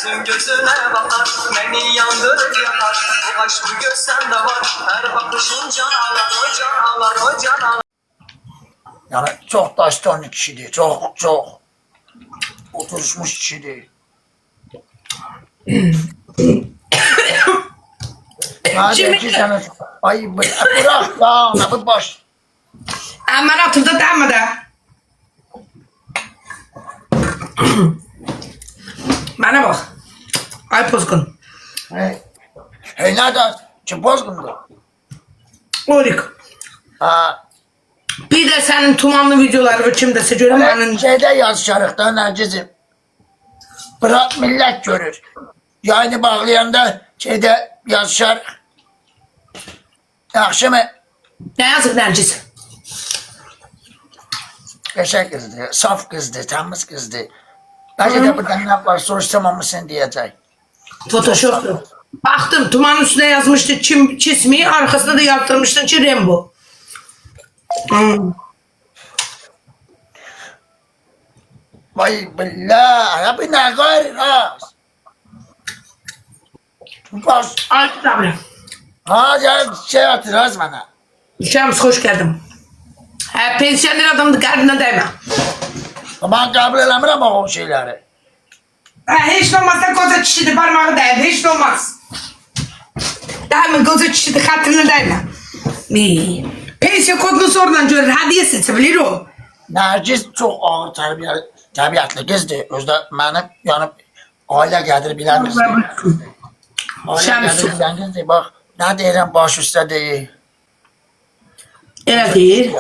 Gözün gözüne bakar, beni yandırır yakar. Bu aşk bu göz sende var, her bakışın can alar, o can alar, o can alar. Yani çok daştanlı kişiydi, çok oturuşmuş kişiydi. Hadi ki sana, ay bırak da bu baş. Aman otur da damma da. Bana bak. Ay pozgun. Hey nerede? Kim bozgundu? Orik. Ha, Bir de senin tumanlı videoları ve kimdese görüm. şeyde yazışarıkta Nergiz'im. Bırak millet görür. Yayını bağlayanda şeyde yazışar. Akşamı Ne yazık Nergis? geçer kızdı, saf kızdı, temiz kızdı. Belki de buradan ne var soruşturmamışsın diyecek. Photoshop'tu. Baktım tumanın üstüne yazmıştı çizmeyi, arkasında da yaptırmıştın ki Rembo. Vay billah, ya bir ne gayri ras. Bas, Ay tabi. ha ya şey hatırlas bana. Şems hoş geldin. Pensiyoner adamdı, kalbine değme. Ben kabul edemiyorum o şeyleri. Hiç olmazsa koza çişidi parmağı değdi, hiç olmaz. Değme koza çişidi, hatırına değme. Pensiyon kodunu sonradan görür, hadiye seçebilir o. Nergis çok ağır təbiətli qızdır. Özdə mənim yəni ailə gəlir bilən qızdır. Ailə Şəmsi. gəlir bilən qızdır. Bax, nə deyirəm baş üstə deyir. Elə deyir.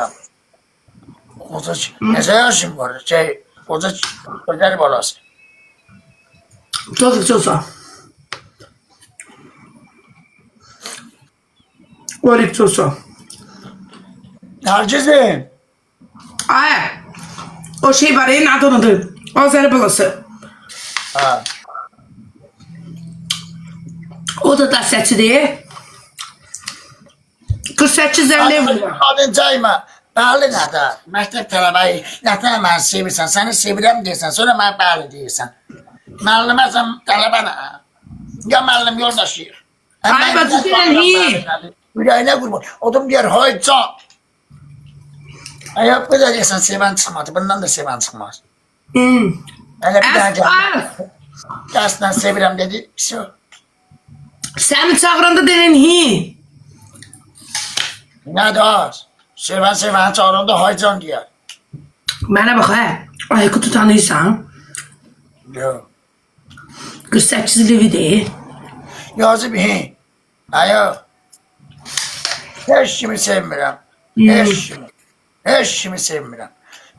Qoca necə yaşım var? Qoca gözəl balası. Çok olsa. Orik olsa. Nergis'im. Ay, o şey var ya, adı onadı. Azeri balası. Ha. O da dəstəçi deyir. 48 50 var. Adın cayma. Bəli nədə? Məktəb tələbəyi. Nətə mən sevirsən? Səni sevirəm deyirsən. Sonra mən bəli deyirsən. Müəlliməsən tələbənə. Ya müəllim yoldaşıyıq. Ay, bacı deyən hi. Ürəyinə qurban. Odum deyər, hay can. Ay, bu da deyirsən, sevən çıxmadı. Bundan da sevən çıxmaz. Elə bir daha gəlir. Dərsdən sevirəm dedi. Səni çağıranda deyən hi. Nə dar? Sevən çağıranda hay can deyər. Mənə bax, Aykut'u tanıyırsan. Yox. 48 livi deyir. Yazıb hi. Ayo. Heç kimi sevmirəm. Heç kimi sevmirəm.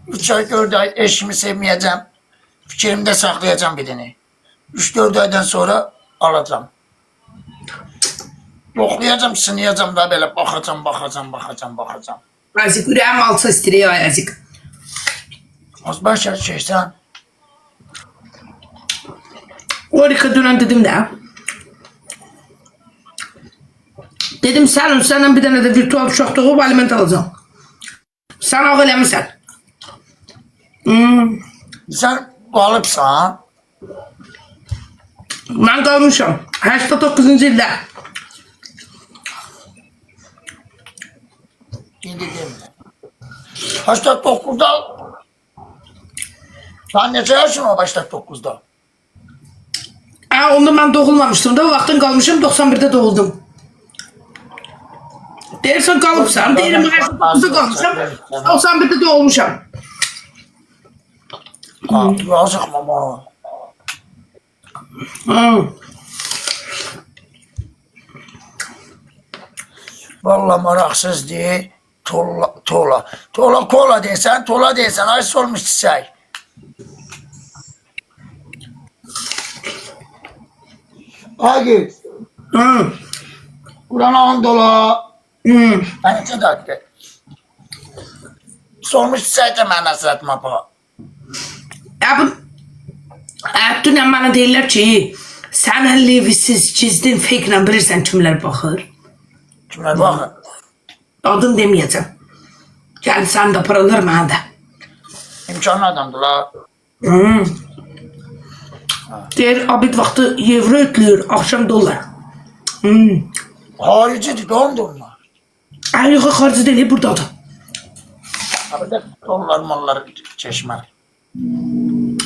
3 ay 4 ay eşimi sevməyəcəm. Fikrimdə saxlayacam birini. 3-4 aydan sonra alacam. Yoxlayacam, sınayacam da belə baxacam. Azik, ürəyim alça istiriyor Azik. Az başa şeysən. Orika dönen dedim de. Dedim senden bir tane de virtual uşaq doğub aliment alacağım. Sen ağ eləmirsən. Sən qalıbsan. Ben qalmışam. 89-cu ildə. İndi demirəm. 89'da. Sən neçə yaşın o 89'da? Onda ben doğulmamıştım da o vaxtın qalmışım, 91'də doğuldum. Deyirsən qalıbsan, deyirəm 89'da qalmışam, 91'də doğulmuşam. Yazıq mama. Valla maraqsız deyil. Tola. Kola deysən, ay solmuş çiçək. Agil. Kur'an and ola. Neçə dakika? Solmuş çiçək də mən nəsrət mapa. Dünən mənə deyirlər ki, sən levisiz çizdin, fake'lə bilirsən kimlər baxır. Kimlər baxır? Adını deməyəcəm. Yəni sən də paralar mənə də. İmkanlı adamdır la. Deyir, abid vaxtı euro ötlüyor, akşam dolar. Haricidir, Londonlar. Ay yox, xarici deyil, buradadır. Burada dollar mallar çeşme.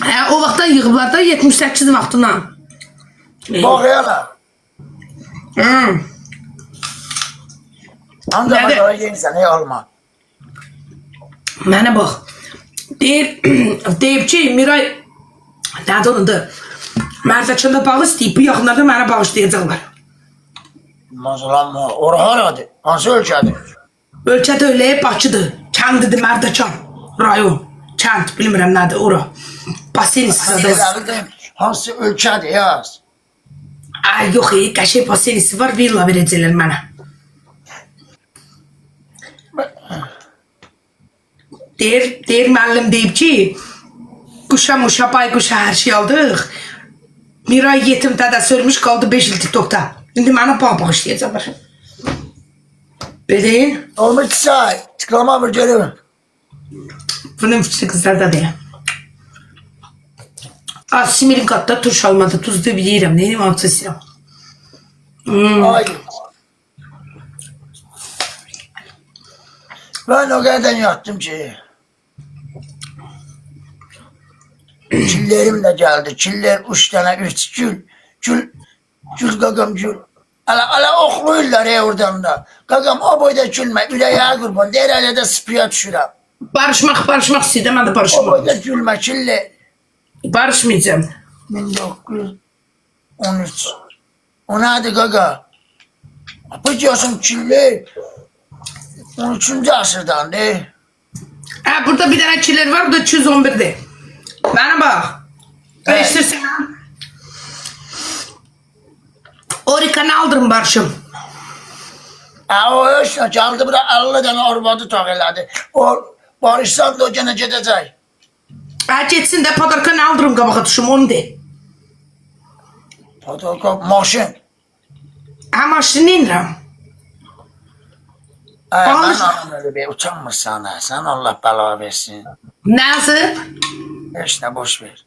Hə, o vaxtdan yığıblar da 78 vaxtından. Bak yana. Ancak Nerede? bana yensen ey alma. Mənə bax. Deyib ki, Miray nədir onun da? Mərdəçində bağ istəyib, bu yaxınlarda mənə bağışlayacaqlar. Mazalan mı? Orhan hadi. Hansı ölçədir? Ölkədə öyle, Bakıdır. Kəndidir Mərdəkan. Rayon. Kənd, bilmirəm nədir, ora. Basenisiz adı. Hansı ölçədir yaz. Ay, yox, qəşəng basenisi var, villa verəcəklər mənə. Deyir müəllim deyib ki, quşa muşa, bayquşa hər şey aldıq. Miray yetim dədəsi ölmüş, qaldı 5 il TikTok'da. İndi mənə bağ bağışlayacaqlar. Bilin, Olmuş çay. Tıklama bir görevim. bunun fikri qızlarda deyəm. Simirin qatda turş almadı, tuzlu bilirəm, neyim altı istəyirəm. Haydi. Ben o kadar yattım ki. Çillerim de geldi. Çiller 3 tane 3 gül gagam gül. Ala okluyurlar ya oradan da. Gagam o boyda gülme. Üleya kurban. Derhale de spiya düşürəm. Barışmaq istəyirəm, mən də O barışmaq. boyda gülme çiller. Barışmayacağım. 1913. O neydi gaga? Bu diyorsun çiller. 13. asırdan değil. Ha, burada bir tane killer var, bu da 211'de. Bana bak. Değiştirsen. Orikanı aldırım barışım. O işte çaldı bura 50 tane arvadı takeladı. O barışsan da o gene gidecek. Ha, geçsin de padarkanı aldırım kabağa tuşum, onu de. Fotokop maşın. Ha, maşını indirim. Ben Barış- öyle bir utanmışsan ha. Sen Allah bela versin. Nasıl? Hiç ne boş ver.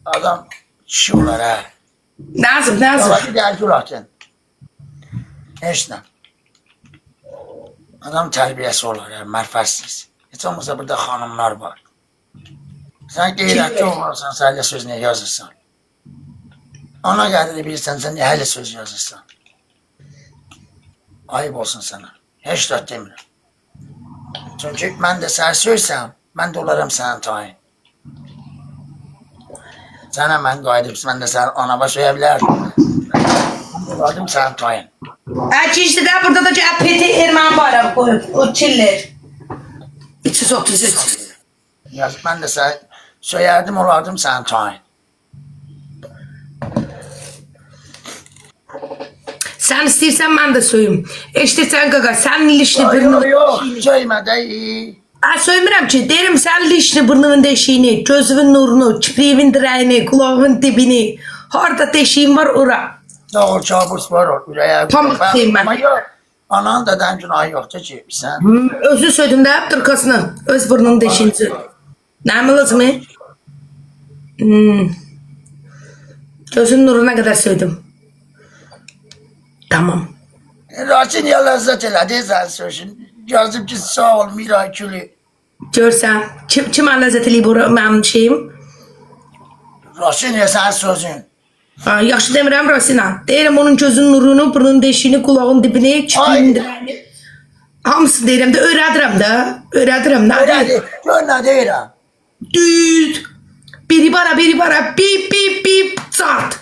Adam kişi olar ha. Nasıl? Valla bir daha gül atın. Hiç ne. Adam terbiyesi olar ha. Merfessiz. Hiç olmazsa burada hanımlar var. Sen geyrekli olmarsan sen hele söz ne yazırsan. Ona geldi bilirsen sen ne hele söz yazırsan. Ayıp olsun sana. Hiç de demiyorum. Çünkü ben de sen söylesem, ben de olarım senin tayin. Sen hemen qayıdıb, ben de sen ona baş söyleyebilirdim. Ben de olardım senin tayin. Ha, işte de burada da peti Erman bayrağı koyup, o killer. 333. Yaz, ben de sen söylerdim, olardım senin tayin. Sen istiyorsan ben de söyleyeyim. İşte gaga, sen lişli Yok burnunu... yok, söyleme de iyi. Ha, söylemiyorum ki, derim sen lişli burnunun deşiğini, gözünün nurunu, kipriğin direğini, kulağın dibini. Harda deşiğin var ora. Doğru çabuk var o, yüreğe. Pamuk diyeyim ben. Ama yok, anan deden günahı yoktu ki, sen. Özü söyledim de hep tırkasını. Öz burnunun deşiğini. Ne mi lazım? Gözünün nuruna kadar söyledim. Tamam. Raçın ya lezzet elədi, sen söylesin. Yazdım ki sağ ol Miray Külü. Görsen, kim lezzetli bu benim şeyim? Raçın ya sen sözün. Ha, yaxşı demirəm Rasina. Deyirəm onun gözünün nurunu, burnun deşiğini, kulağın dibini, kipiğin direğini. Hamısı deyirəm də, öyrədirəm. Öyle gör ne deyirəm. Düz. Biri bara, bip, zart.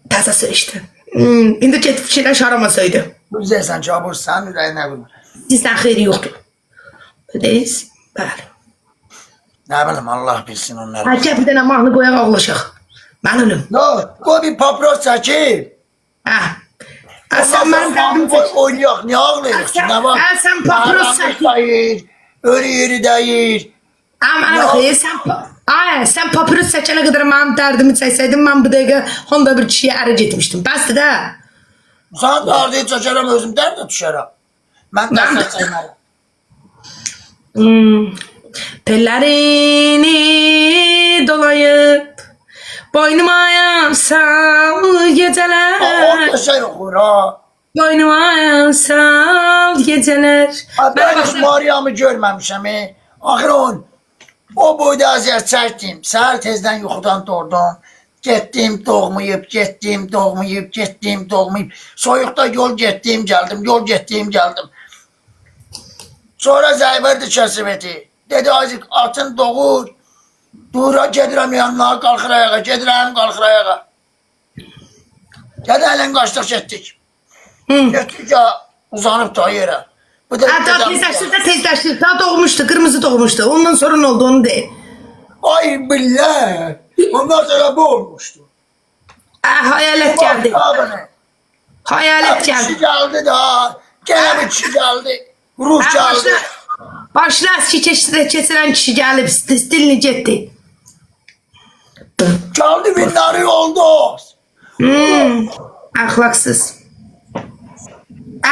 Təzə işte. İndi getib fikirləş aramasaydı. Güzelsen çabuk sen yüreğine vurma. Sizdən xeyri yoxdur. Ödeyiz. Bəli. Ne bileyim Allah bilsin onları. Ha, gəl bir dənə mahnı qoyaq ağlaşaq. Mən ölüm. No, koy bir papros çekeyim. Ha. Ha, sen mənim dərdim çək. Oynayak, ne ağlıyorsun? Ne var? Ha, sen papros çek. Değil, ölü yeri değil. Ama sen papyrus çəkənə qədər mənim dərdimi çəksəydin, mən bu dəqiqə Honda bir kişiyə ərə getmişdim. Bəsdir də. Sana da ardıya çekerim özümden de düşerim. Ben de çekeyim. Tellərini dolayıb Boynuma yansal geceler. O da şey okur ha. Boynuma yansal geceler. Ben hiç Mariam'ı görmemişim. Axır o boyda əziyyət çəkdim. Səhər tezdən yuxudan doğdum. Getdim, doğmayıb, getdim, doğmayıb, getdim, doğmayıb. Soyuqda yol getdim, gəldim, yol getdim, gəldim. Sonra Zəyverdi kəsib eti. Dedi, azıq atın doğur. Dura gedirəm yanına, qalxır ayağa, gedirəm, qalxır ayağa. Gədə ələn qaçdıq getdik. Getdik ya, uzanıb da yerə. Bu da Daha tezleştir. Daha doğmuştu, kırmızı doğmuştu. Ondan sonra ne oldu onu de. Ay billah. Ondan sonra bu olmuştu. Hayalet geldi. Hayalet Kişi geldi. geldi da. Gene bir kişi geldi. Ruh geldi. Başına eski kesilen kişi gelip stilini gitti. Geldi binleri oldu. Ahlaksız.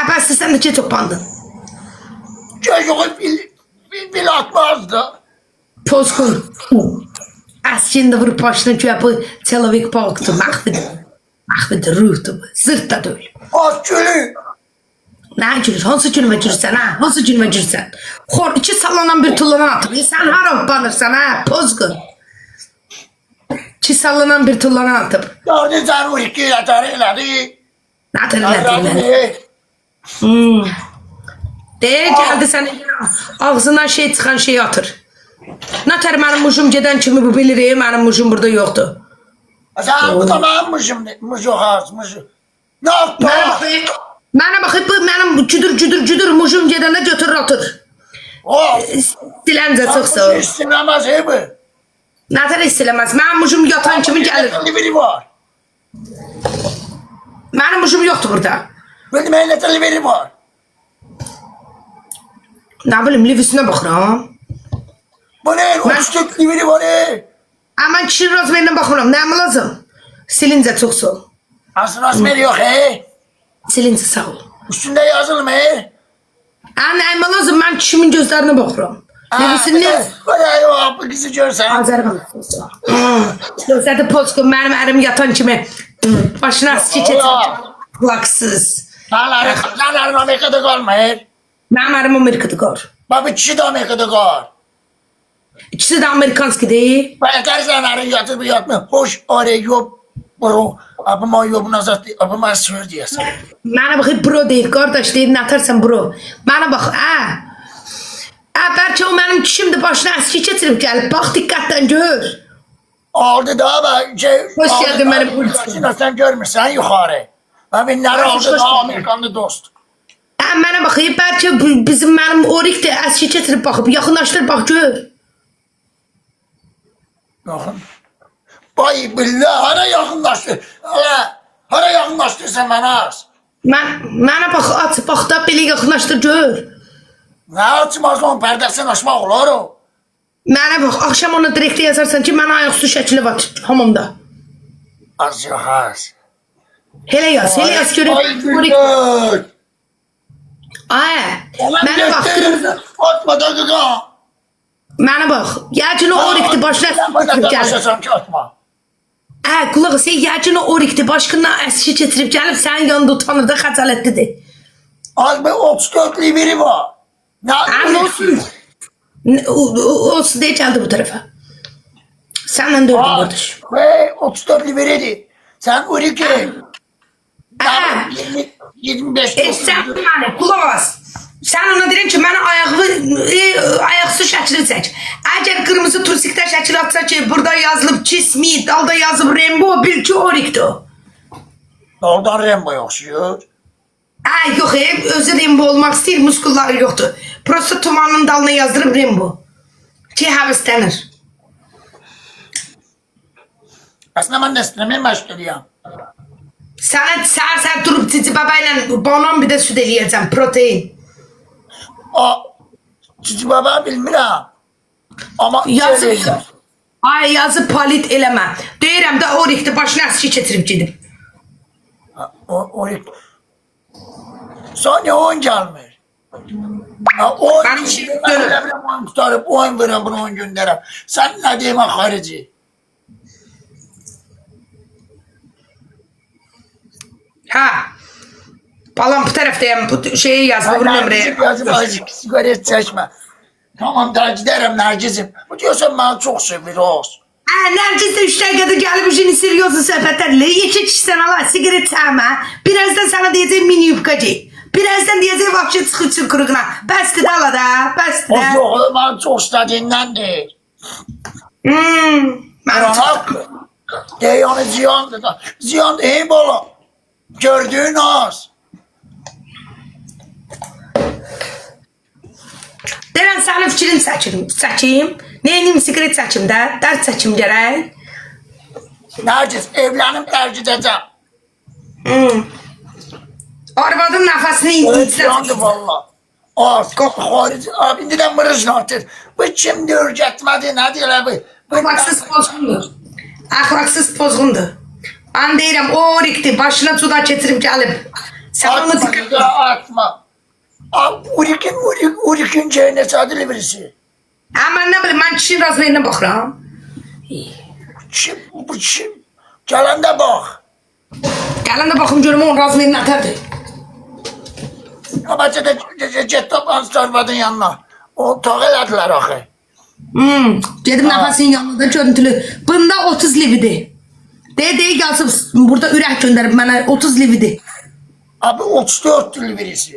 Abası sen de çok topandın. Çocuğu bil atmazdı. Pozkun. Aslında vurup başına çöpü çelovik baktı. Mahvedi ruhtu. Zırt da değil. Az gülü. Ne gülür? Hansı gülüme gülürsen ha? Hansı gülüme gülürsen? Xor içi sallanan bir tullanan atır. Sen hara banırsan ha? Pozkun. İçi sallanan bir tullanan atıp. Gördün sen o iki yatar elədi. Ne derler? Geldi senin ağzından şey çıkan şeyi atır. Nater benim muşum geden kimi bu bilirim, benim muşum burada yoktu. Sen bu da benim muşu has, muşu. Ne yaptı? Bana bakıp benim cüdür muşum geden de götürür atır. Dilenze çok Sen sağ muşu ol. istememez mi? Nater istilemez. Benim muşum yatan kimi gelir. Biri var. Benim muşum yoktu burada. Benim ehliyetli biri var. Ne bileyim livisine bakıram. Bu ne? O çiçekli biri var ne? Aman kişinin rozmerinden bakıram. Ne mi lazım? Silince çok sağ ol. Aslında asmeri yok he. Silince sağ ol. Üstünde yazılı mı he? Ne mi lazım? Ben kişimin gözlerine bakıram. Livisini ne? Bana yok bu kızı görsen. Azerbaycan. Zaten Pozkun benim erim yatan kimi başına çiçek kulaksız. Lan Amerika'da kalmıyor. Benim erim Amerika'da kar. Bak bir kişi de Amerika'da kal. İkisi de Amerikanski değil. Ben dersen arı yatıp yatmıyor. Hoş oraya yok. Bro. Abıma yok bu nazar. Abıma sür diyorsun. Bana bakıp bro değil kardeş değil ne atarsan bro. Bana bak belki o benim kişimdi başına eski çetirip gelip bak dikkatten gör. Aldı daha bak. Hoş geldin benim polisine. Sen görmüşsen yukarı. Ben binleri aldı daha Amerikanlı dost. Bana bakayım belki bizim benim orikte eski çetirip bakıp yakınlaştırıp bak gör. Bakın. Bay billah hara yakınlaştır. Hara yakınlaştırsan bana az. Bana bak at bak da beni yakınlaştır gör. Ne açmaz onun perdesini açmak olur o. Bana bak akşam ona direkt yazarsan ki bana ayaküstü şekli var hamamda. Az yok az. Hele yaz görüp. Ay billah. Bana bak kırmızı. Atma da kıka. Bana bak yacını orikti başına getirip gelip. Başlasam ki atma. Kulağı sen yacını orikti başkına eski getirip gelip sen yanında utanır da xəcaletlidir. Az bir 34'lü biri var. Ne olsun. Olsun diye geldi bu tarafa. Senden de öldüm kardeş. Ve 34'lü biriydi. Sen 12. 25 Sen yani kulağız. Sen ona dedin ki bana ayaksız şəkli çək. Eğer kırmızı tursikte şəkil atsa ki burada yazılıp cismi, dalda yazıp Rembo bil ki orikti o. Daldan Rembo yoxşuyur. Yok özü Rembo olmak istəyir, muskulları yoktu. Prosta tumanın dalına yazdırıp Rembo. Ki həvəslənir. Aslında ben de istemeye başlayacağım. Sen durup Cici babayla banan bir de süt eləyəcəm, protein. Cici baba bilmirəm. Ama Yazı palit eləmə. Deyirəm də orikdə başına əski keçirib gedib. Sonra oyun gelmir. Oyun Benim şey dönüm. oyun tutarıp oyun verem bunu oyun gönderem. Sen ne diyeyim harici? Ha. Balam bu taraftayım. Bu şeyi yaz. Bu numarayı. Yazıp azıcık sigaret çekme. Tamam da giderim Nergis'im. Bu diyorsan bana çok seviyoruz. Nergis de 3 dakikada gelip işini seriyorsun söhbetlerle. Yeşil içsen Allah sigaret çekme. Birazdan sana diyeceğim mini yufkacı. Birazdan diyeceğim vahşet sıkıntı kuruguna. Bastı da ala da. Bastı O da. yok bana çok istediğinden değil. Ben Haklı. Dey onu ziyandı da. Ziyan değil bala. Gördüğün az. Deren sana fikrini seçeyim. Neyini sigaret seçim de. Dert seçim gerek. Nergis evlenip tercih edeceğim. Arvadın nefesini Evet ziyandı valla. Az. Harici. Abi neden mırıcın atır? Bu şimdi ürgetmedi ne diyorlar bu? Ahlaksız pozgundu. Ahlaksız pozgundu. Ben deyirəm o orikti. Başına suda getirip gelip. Sen onu Atma dikkat da atma. Urikin cehine sadeli birisi. Ama ne bileyim ben kişinin razmeyine bakıram. Bu kim? Gelen de bak. Gelen de bakım görüm onun razmeyine atardı. Ama cet toplansın arvadın yanına. O tağeladılar axı. Dedim nefesin yanında görüntülü. Bunda 30 lividi. De gelsin burada ürək gönderip bana 30 lividi. Abi 34 dili birisi.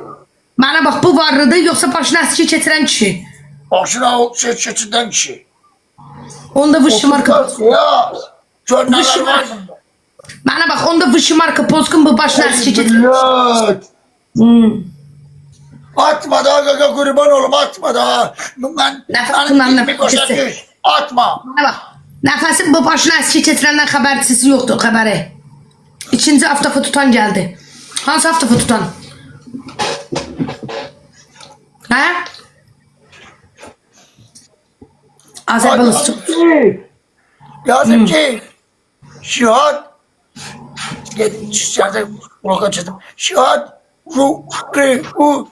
Bana bak bu varlıdı yoksa başına eski getiren kişi. Başına o seçinden kişi. Onda vışı marka. Ya. Körneler Vışı var marka. bunda. Bana bak onda vışı marka pozgun bu başına eski getiren. Evet. Atma daha kaka kurban oğlum atma daha. Ben Nefesinden bir koşa nefesi. düş. Atma. Bana bak. Nefesin bu başına eski getirenden habercisi yoktu haberi. İkinci hafta tutan geldi. Hangi hafta tutan? Ha? Azerbaycan. Yazım ki şihat içeride kulak açtım. Şihat u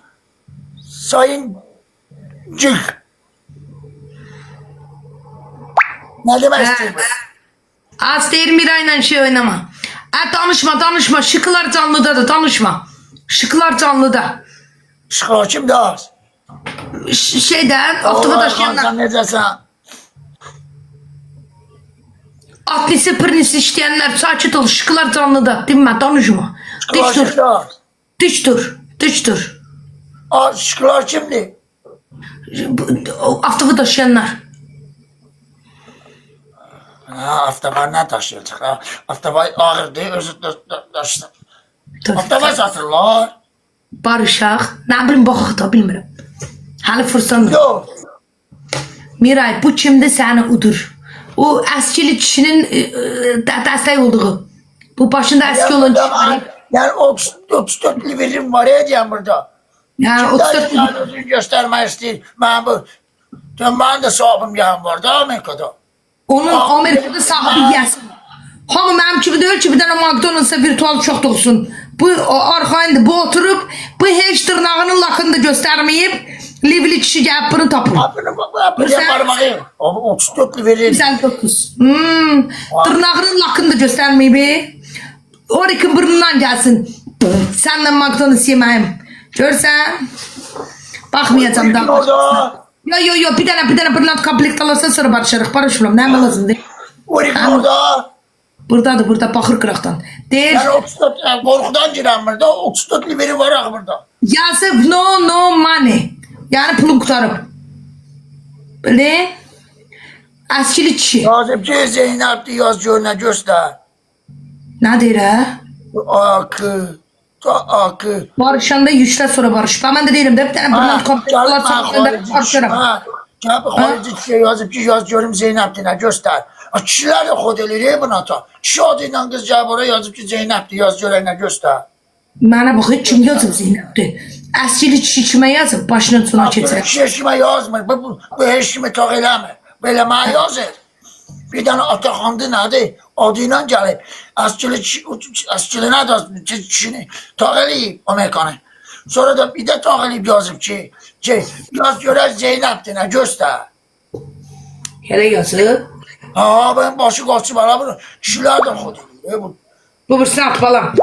sayın cık. Ne demek istiyor bu? Az değil Miray'la şey oynama. Danışma. Şıkılar canlıda da danışma. Şıkılar canlıda. Şıklar kim de az? Şeyden, aktıfı Allah taşıyanlar. kansan ne desen? Atlisi pırnisi işleyenler sakit ol. Şıkılar canlıda. Dinme, danışma. Şıklar Dik dur. kim de az? Dik dur. Az şıklar kimdi? Aktıfı taşıyanlar. Ha, Aftabar ne taşıyacak? Ha? Aftabar ağırdı, özü taşısın. Aftabar satırlar. Barışaq. Ne bileyim bakaq da bilmirəm. Hələ fırsatım. Yok. Miray bu kimdir səni udur. O əskili kişinin dəstək olduğu. Bu başında əski olan kişi var. Yani 34 liverim var ya diyem burada. Yəni 34 Yani özünü göstermek istiyor. Ben de sahibim yan var da Amerika'da. onun Amerikada sahibi yəsi. Hamı mənim kimi deyil ki bir dənə McDonald's'a virtual çox doğsun. Bu arxayındır. Bu oturup bu heç tırnağının lakını da göstermeyip livli kişi gəlib bunu tapır. Bunu yaparmayım. 34 liverim. Güzel dokuz. Tırnağının lakını da göstermeyip oradaki burnundan gelsin. Senden McDonald's yemeyim. Görsen bakmayacağım daha. Orada. Yo bir tane pırlant komplekt alırsa sonra barışırıq. Barışmıram. Ne hemen lazım değil. Orada. Burada bakır kırıktan. Değil. Yani 34 korkudan giren burada. 34 liveri var ha burada. Yazıp no money. Yani pulun kurtarıp. Böyle. Askili kişi. Yazıpçı Zeynep'ti yazıcığına göster. Ne der ha? Akı. Akı. Barışanda yüşle sonra barış. Ben de değilim de bir tane pırlant komplekt alırsa barışırım. Harici şey yazıp ki yazıyorum Zeynep'tine göster. Kişiler de kod elir buna ta. Kişi adıyla kız cevap oraya yazıp ki Zeynep'ti yazıcılarına göster. Bana bakın kim yazıp Zeynep'ti. Askili kişi kime yazıp başının sona geçirir. Kişi eşime yazmır. Bu eşime tak eləmir. Böyle bana yazır. Bir tane Atakan'dı nedir? Adıyla gelip askili nedir? Kişini tak eləyib Amerikanı. Sonra da bir de tak eləyib yazıp ki yaz görər Zeynep'ti ne göster. Hele yazıp. Ha ben başı kaçı bana bunu. Kişiler de kod edir. Bu birisini at balam.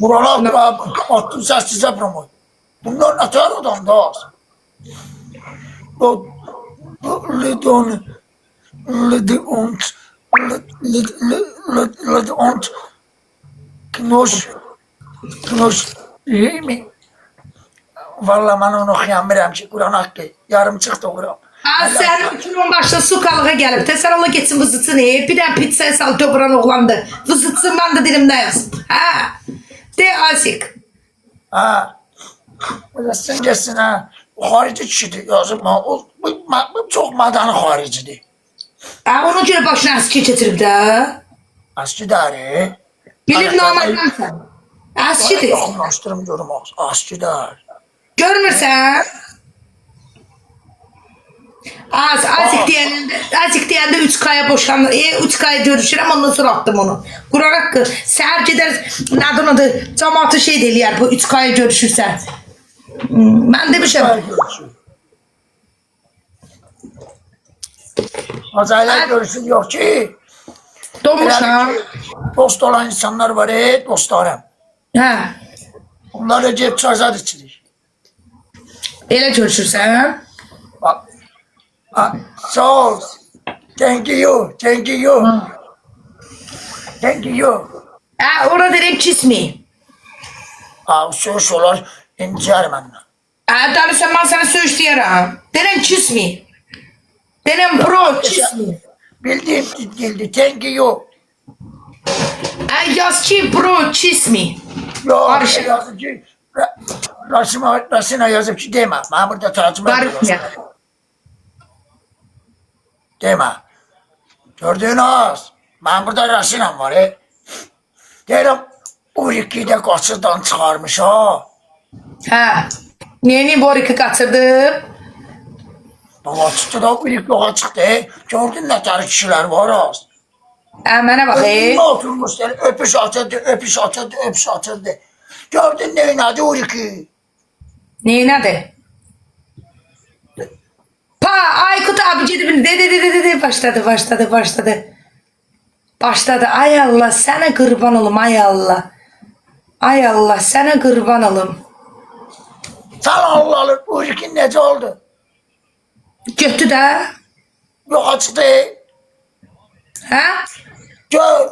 Buralar attım sessize promoy. Bunlar ne tür adam da az. O Lidon Lidon Knoş iyi mi? Vallahi ben onu okuyamıyorum ki Kur'an hakkı. Yarım çıktı Kur'an. Ha, sen 2015'da su kalığa gelip de sen Allah geçsin vızıtsın. Bir de pizzaya sal topuran oğlandı. Vızıtsın ben de dilimde yaz. Ha. De Asik. Ha. Sen gelsin ha. Harici kişidir yazım. O çok madanı haricidir. Ha, ona göre başına aski getirip de. Askıdarı. Bilir namardan sen. Askidir. Anlaştırım diyorum askıdar. Görmürsen. Azik deyəndə 3 kaya boşanır. 3 kaya görüşürəm, ondan sonra attım onu. Quran haqqı, səhər gedər, nədir adı, cəmatı şey deyirlər, bu 3 kaya görüşürsən. Mən demişəm. Azaylar görüşün yok ki. Doğmuşam. Dost olan insanlar var dostlarım. Hə, Onlarla cep çazar içilir. elə görüşürsən. Sağ ol. Thank you. Thank you. Thank you. Hə, ona deyirəm kiss me. Söz olar incər məndən. Hə, danırsan, mən sənə söz deyərəm. Deyirəm kiss me. Deyirəm bro, kiss me. Bildiğim geldi. Thank you. Hə, yaz ki bro, kiss me. Yok. Barış. Yazıp ki Rasina yazıp ki deme. Ben burada tercüme Barış ediyorum. ya. Deme. Gördüğün az. Ben burada Rasina'm var Derim o iki de kaçırdan çıkarmış ha. Hə, niye bu iki kaçırdım? Bana çıktı da o ilk yola çıktı. Gördün ne tane kişiler var az. Hə, mənə bax. Önüne oturmuşlar. Öpüş atırdı, öpüş atırdı, öpüş atırdı. Gördün ne oynadı o iki. Neynədir? Pa, Aykut abi gedib de başladı. Ay Allah, sənə qurban olum, ay Allah. Ay Allah, sənə qurban olum. Sana Allah'ın o iki nece oldu? Götü də. Yola çıktı. Hə? Gör.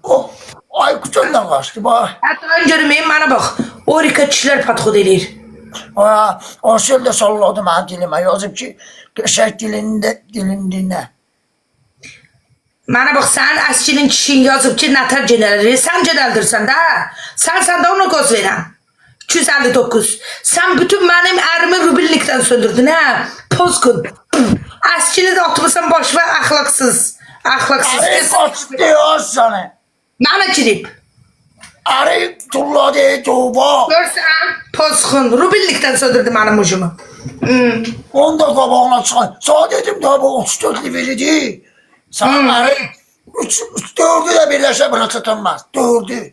O Aykut'undan kaçtı bak. Hətta ön görməyim, mənə bax. Orika kişilər patxod eləyir. O şöyle salladı bana dilime. Yazıp ki geçek dilinde. Mənə bax, sənin əskilin kişin yazıb ki, nətər genəlir. Sən genəldirsən də. Sən də ona qoz verəm. 259. Sən bütün mənim ərimi rubillikdən söndürdün, hə? Pozqun. Əskili də atmışsan boş və əxlaqsız. Əxlaqsız. Arı kaçtı ya sana. Mənə girib. Arı tulladı tuğba. Görsən, pozqun. Rubillikdən söndürdü mənim ucumu. Onda qabağına çıxan. Sana dedim daha bu 34'lü veridi. Sana arı 4'ü de birleşe buna tutunmaz. 4'ü.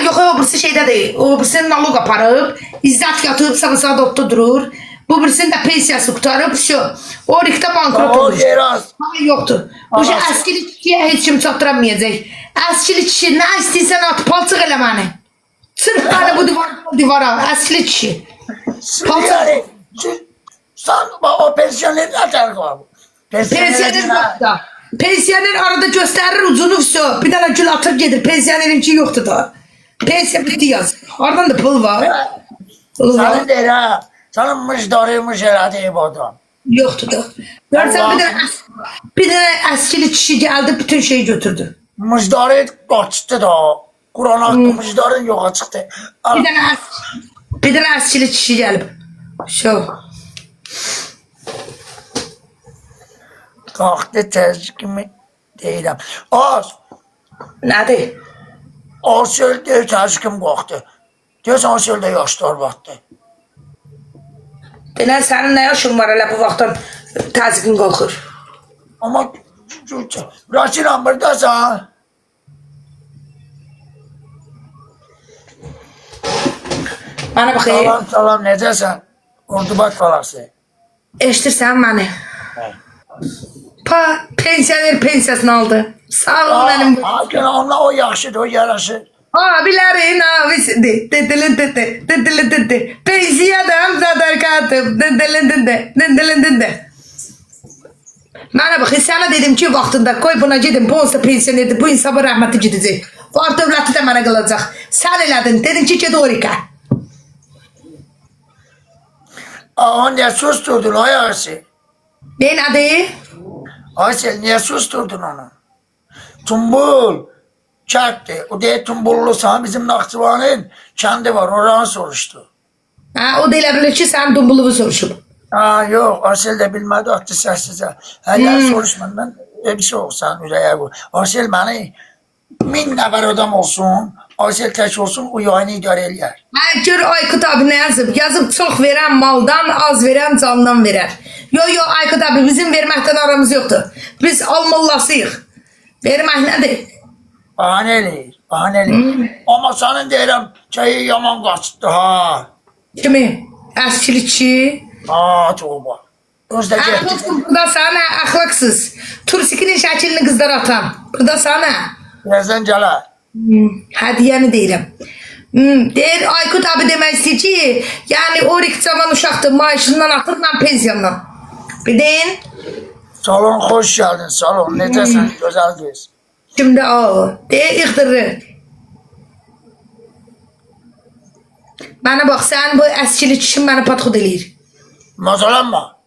Yox, o birisi şeydədir. O birisinin nalog aparıb, izzət yatıb, sabah otda durur. Bu birisinin də pensiyası qutarıb, o rikdə bankrot O olur. yeraz. Yoxdur. Bu şey əskili kişiyə heç kim çatdıramayacaq. Əskili kişi nə istəyirsən at, palçıq elə məni. Sırf məni bu divara, əskili kişi. Yani sen o pensiyoner ne terk var? Pensiyoner yoxdur. Pensiyoner arada göstərir ucunu vüso. Bir dənə gül atır gedir. Pensiyonerin yoxdur da. Pensiya bitti yaz. Oradan da pul var. Pul var. Senin değil ha. Senin mıjdarıymış herhalde bu adam. Yoxdur da. Görsən bir dənə əskili kişi gəldi, bütün şeyi götürdü. Mıjdarı kaçtı da. Kur'an hakkı mıjdarın yoka çıktı. Bir dənə əskili kişi gəlib. Kalktı tezkimi değilim. Az. Nədir? O sölde tezkim kalktı. Diyorsan o sölde yaşlar battı. Denən sənin nə yaşın var elə bu vaxtdan təzyiqin qalxır. Ama Raçinan buradasın. Bana baxayım. Salam salam necəsən? Ordubat falası. Eşitirsən məni? Pensioner pensiyasını aldı. Sağ ol benim. Hakan onunla o yaxşıdır, o yaraşır. Abilerin abisi de. Pensiyadam sadakatım. Bana bak sana dedim ki vaxtında koy buna gidin bu olsa pensionerdir bu insana rahmeti gidecek. Var dövləti də mənə qalacaq. Sən elədin dedin ki ged Orika. Aa niye susturdun o yarısı? Ne adı? Aysel niye susturdun onu? Tumbul. Çarptı. O diye tumbullu sana bizim Nakçıvan'ın kendi var. Oranı soruştu. Ha, o da elə bilir ki sən dumbuluvu soruşub. Aa yok. Aysel de bilmedi. Attı sessize. Eğer soruşmadan bir şey olsan yüreğe bu. Aysel beni 1000 nefer adam olsun. Aysel tek olsun. O yayını idare eder. Ha, gör Aykut abi nə yazıb? Yazıb çox verən maldan, az verən candan verər. Yo Aykut abi bizim verməkdən aramız yoxdur. Biz almallasıyıq. Vermək nədir? Bahaneli. Bahaneli. Ama senin deyirəm çayı yaman kaçtı ha. Kimi? Əskilikçi. Aa tuğba. Özde Ha, getdi. dostum, burada sana əxlaqsız. Tursikinin şəklini qızlara atan. Burada sana. Birazdan gələr. Hədiyəni deyirəm. Deyir Aykut abi demək istəyir ki, yəni Orik cavan uşaqdır, maaşından atır, mən pensiyondan. Bildin? Salon hoş geldin salon. Necəsən gözəl kız. Şimdi o. Deyir ixtırır. Bana bak sen bu əskilik kişin məni patxud eləyir. Mazalanma.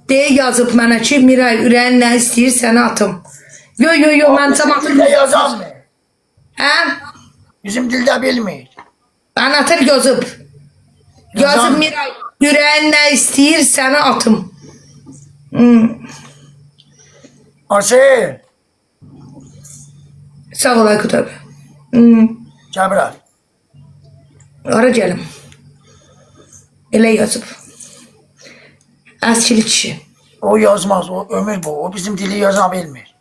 Deyir yazıb mənə ki, Miray ürəyin nə istəyir sənə atım. Yo mən cəmatı Dildə yazan mı? Hə? Bizim dildə bilmir. Mən atır yazıb. Yazan Yazıb mı? Miray ürəyin nə istəyir sənə atım. Asıl. Sağ ol Aykut abi. Cabral. Ara gəlim. Elə yazıb. Əskilik kişi. O yazmaz. O ömür bu. O bizim dili yazan bilmir.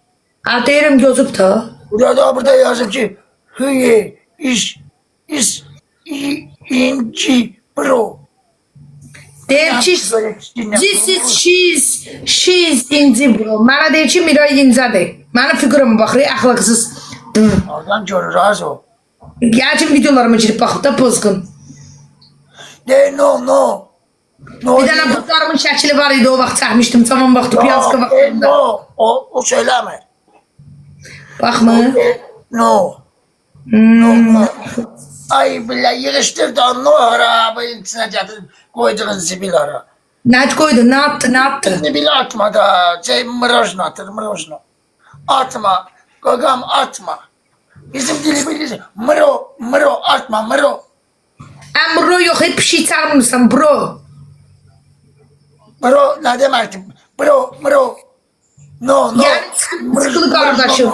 Ha deyirəm yazıb da. Burada yazıb ki hıye inci bro. Deyir ki she's inci bro. Mənə deyir ki Miray incədir. Mənim fikrimi baxır, əxlaqsız. Oradan görür az o. Gerçi videolarıma girip baxıb da pozğun. De no. Bir dənə buzlarımın şəkili var idi o vaxt çəkmişdim. Tamam vaxtı piyazka vaxtında. No. O söyləmir. Baxma. No. No. Ay bile yığıştır da no ara. Bu içine getir koyduğun zibil ara. Nə qoydu? Nə attı? Zibil atma da. Mırojna atır mırojna. Atma. Gagam atma. Bizim dili bilirsin. Mıro atma mıro. Bro yox, hep bir şey çağırmırsan bro. Bro ne demekti? Bro. No. Yani sıkılı kardeşim.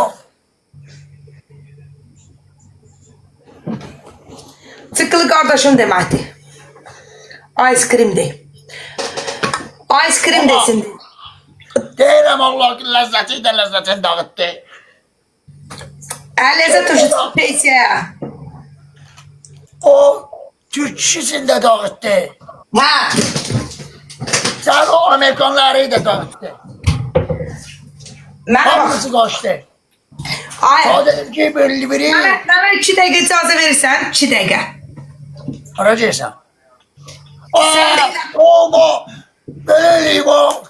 Sıkılı kardeşim deməkdir. Ice cream de. Ice cream desin. Deyirəm Allah lezzetini dağıttı. Lezzet hoşu peysiye. O Türk kişisini de dağıttı. Ha. Sen o Amerikanları da dağıttı. Mənə bax. Hamısı kaçtı. Ay. O dedim ki biri. Mənə 2 dəqiqə icazə verirsən, 2 dəqiqə. Arayacaksan. Olma. Böyleyim o.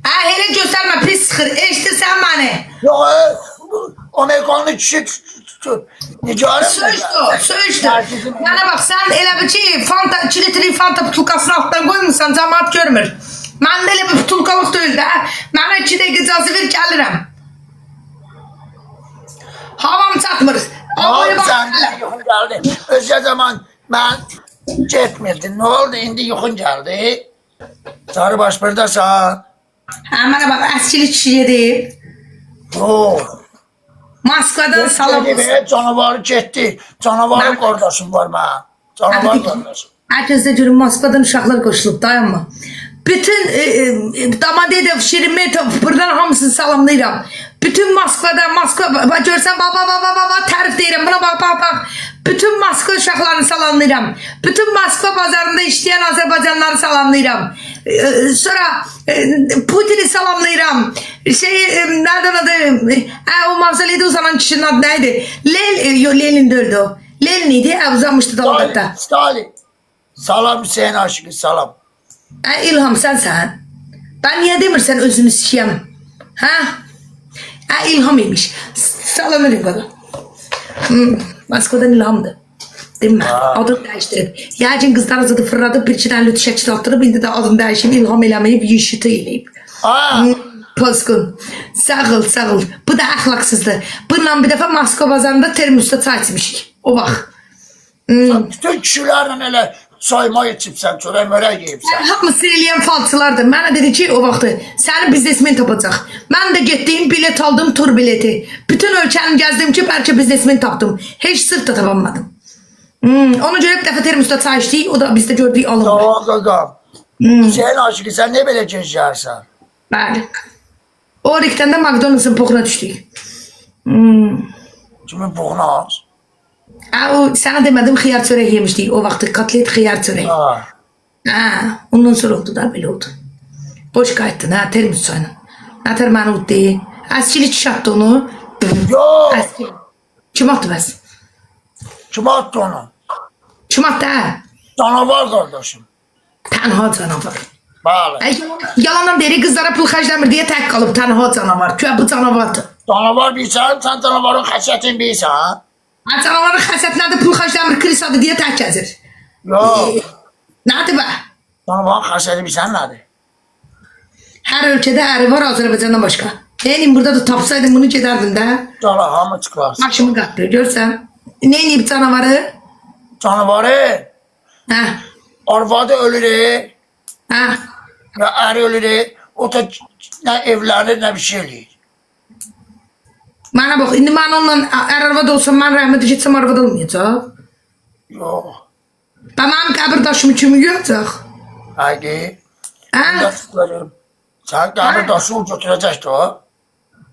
Hele göstərmə, pis sıxır. Eşitirsən məni. Yok Amerikanlı kişi nigarım. Sözdür. Mənə bax, sən elə bir ki, 2 litrik Fanta butulkasını altdan qoymuşsan, cəmaat görmür. Məndə elə bir butulkalıq deyil də. Mənə 2 dəqiqə icazə ver, gəlirəm. Havam çatmır. Abi sen de yuxun geldi. Özce zaman ben getmirdim. Ne oldu indi yuxun geldi. Sarıbaş buradasan. Hə, mənə bax, əskilik kişi yedi. Oo. Moskvadan salam olsun. Dedi canavarı getdi. Canavarı kardeşim var ben. Canavar kardeşim. Herkes de görün Moskvadan uşaqlar qoşulub, dayanma. Bütün Damadev, Şerimetov, buradan hamısını salamlayıram. Bütün bütün Moskva görsən baba tərif deyirəm buna bak. Bütün Moskva uşaqlarını salamlayıram. Bütün Moskva bazarında işləyən Azərbaycanlıları salamlayıram. Sonra Putin'i salamlayıram. Nereden adı? O mavzoleyde uzanan kişinin adı neydi? Lenin de öldü o. Lenin idi, uzanmıştı dalgada. Stalin. Salam Hüseyin aşıkı salam. İlham sen. Ben niye demirsen özünü sikeyim? Ha? İlham imiş. Salam aleyküm. Moskvadan İlham'dı. Değil mi? Adını değiştirip. Yağcın kızlar azadı fırladı. Bir çiden lütü şəkil attırıb. İndi de adını değişip İlham eləmeyip yüşütü eləyib. Poskun. Sağ ol. Bu da ahlaksızdı. Bununla bir defa Moskva bazarında termosta çay içmişik. O bak. Bütün kişilerle öyle sayma içipsen, çörek mörek yiyipsen. Hamısı eləyən falçılardı. Mənə dedi ki, o vaxtı səni biznesmen tapacaq. Mən də getdim, bilet aldım, tur bileti. Bütün ölkəni gəzdim ki, bəlkə biznesmen tapdım. Heç sırt da tapanmadım. Ona görə bir dəfə termosta çay içdik. O da bizdə gördük alınmır. Tamam qaqam. Hüseyin aşıkı sen ne böyle gezersen? Bəli. O rikdən də McDonald's'ın poxuna düşdük. Kimin puğunu az? O sənə demədim xiyar çörək yemişdik. O vaxtı katlet xiyar çörək. Ondan sonra oldu da belə oldu. Boş qayıtdın ha termos çayla. Nətər məni uddu. Əskili kişi attı onu. Yok. Kim attı bəs? Kim attı onu? Kim attı ha? Canavar kardeşim. Tənha canavar. Bəli. Yalandan deri qızlara pul xərcləmir deyə tək qalıb tənha canavar. Köyə bu canavardır. Canavar bilsən, sen canavarın xəsiyyətini bilsən ha? Canavarın xəsiyyətinədir pul xərcləmir krisadır deyə tək gəzir. Yok. Nədir bə? Canavarın xəsiyyəti bilsən nədir? Hər ölkədə əri var Azərbaycandan başqa. Neyim burada da tapsaydım bunu gedərdim də. Cana hamı çıxarsın. Başımı qatdı görsən. Neyim canavarı? Canavarı. Arvadı ölür. Ya eri ölür. O da ne evlenir ne bir şey eləyir. Mənə bax, indi mən onunla arvad olsam, mən rəhmətə getsəm arvad olmayacaq. Yok. Və mənim qəbirdaşımı kimi görəcək. Haydi. Ben de tutuyorum. Sen qəbir daşı o götürecekti o.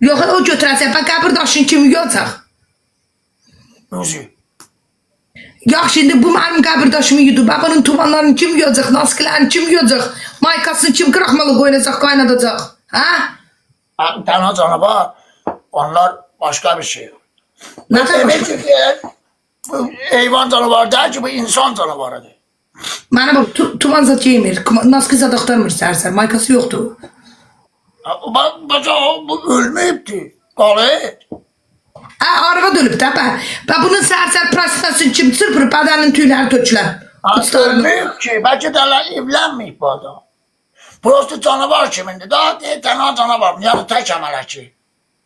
Yox, o götürəcək, və qəbirdaşın kimi görəcək. Özü. Yaxşı, indi bu mənim qəbirdaşımı yudu. Bax, onun tumanlarını kim görəcək, naskilərini kim görəcək, maykasını kim qıraqmalı qoyunacaq, qaynadacaq. Tənha canavar. Onlar başka bir şey. Nə Demek ki bu hayvan canavarı değil ki bu insan canavarıdır. Mənə bax, tuman zat yeymir, naski zat axtarmır səhər-səhər, maykası yoxdur. Bak bu ölmeyipti. Qalet. Arvad ölüb də, və bunun səhər-səhər prostitasını kim çırpır, bədənin tüyləri tökülər. Ölmeyip ki. Belki de evlenmeyip bu adam. Prosti canavar kimindir? Daha değil tənha canavar. Yani tek əmələki.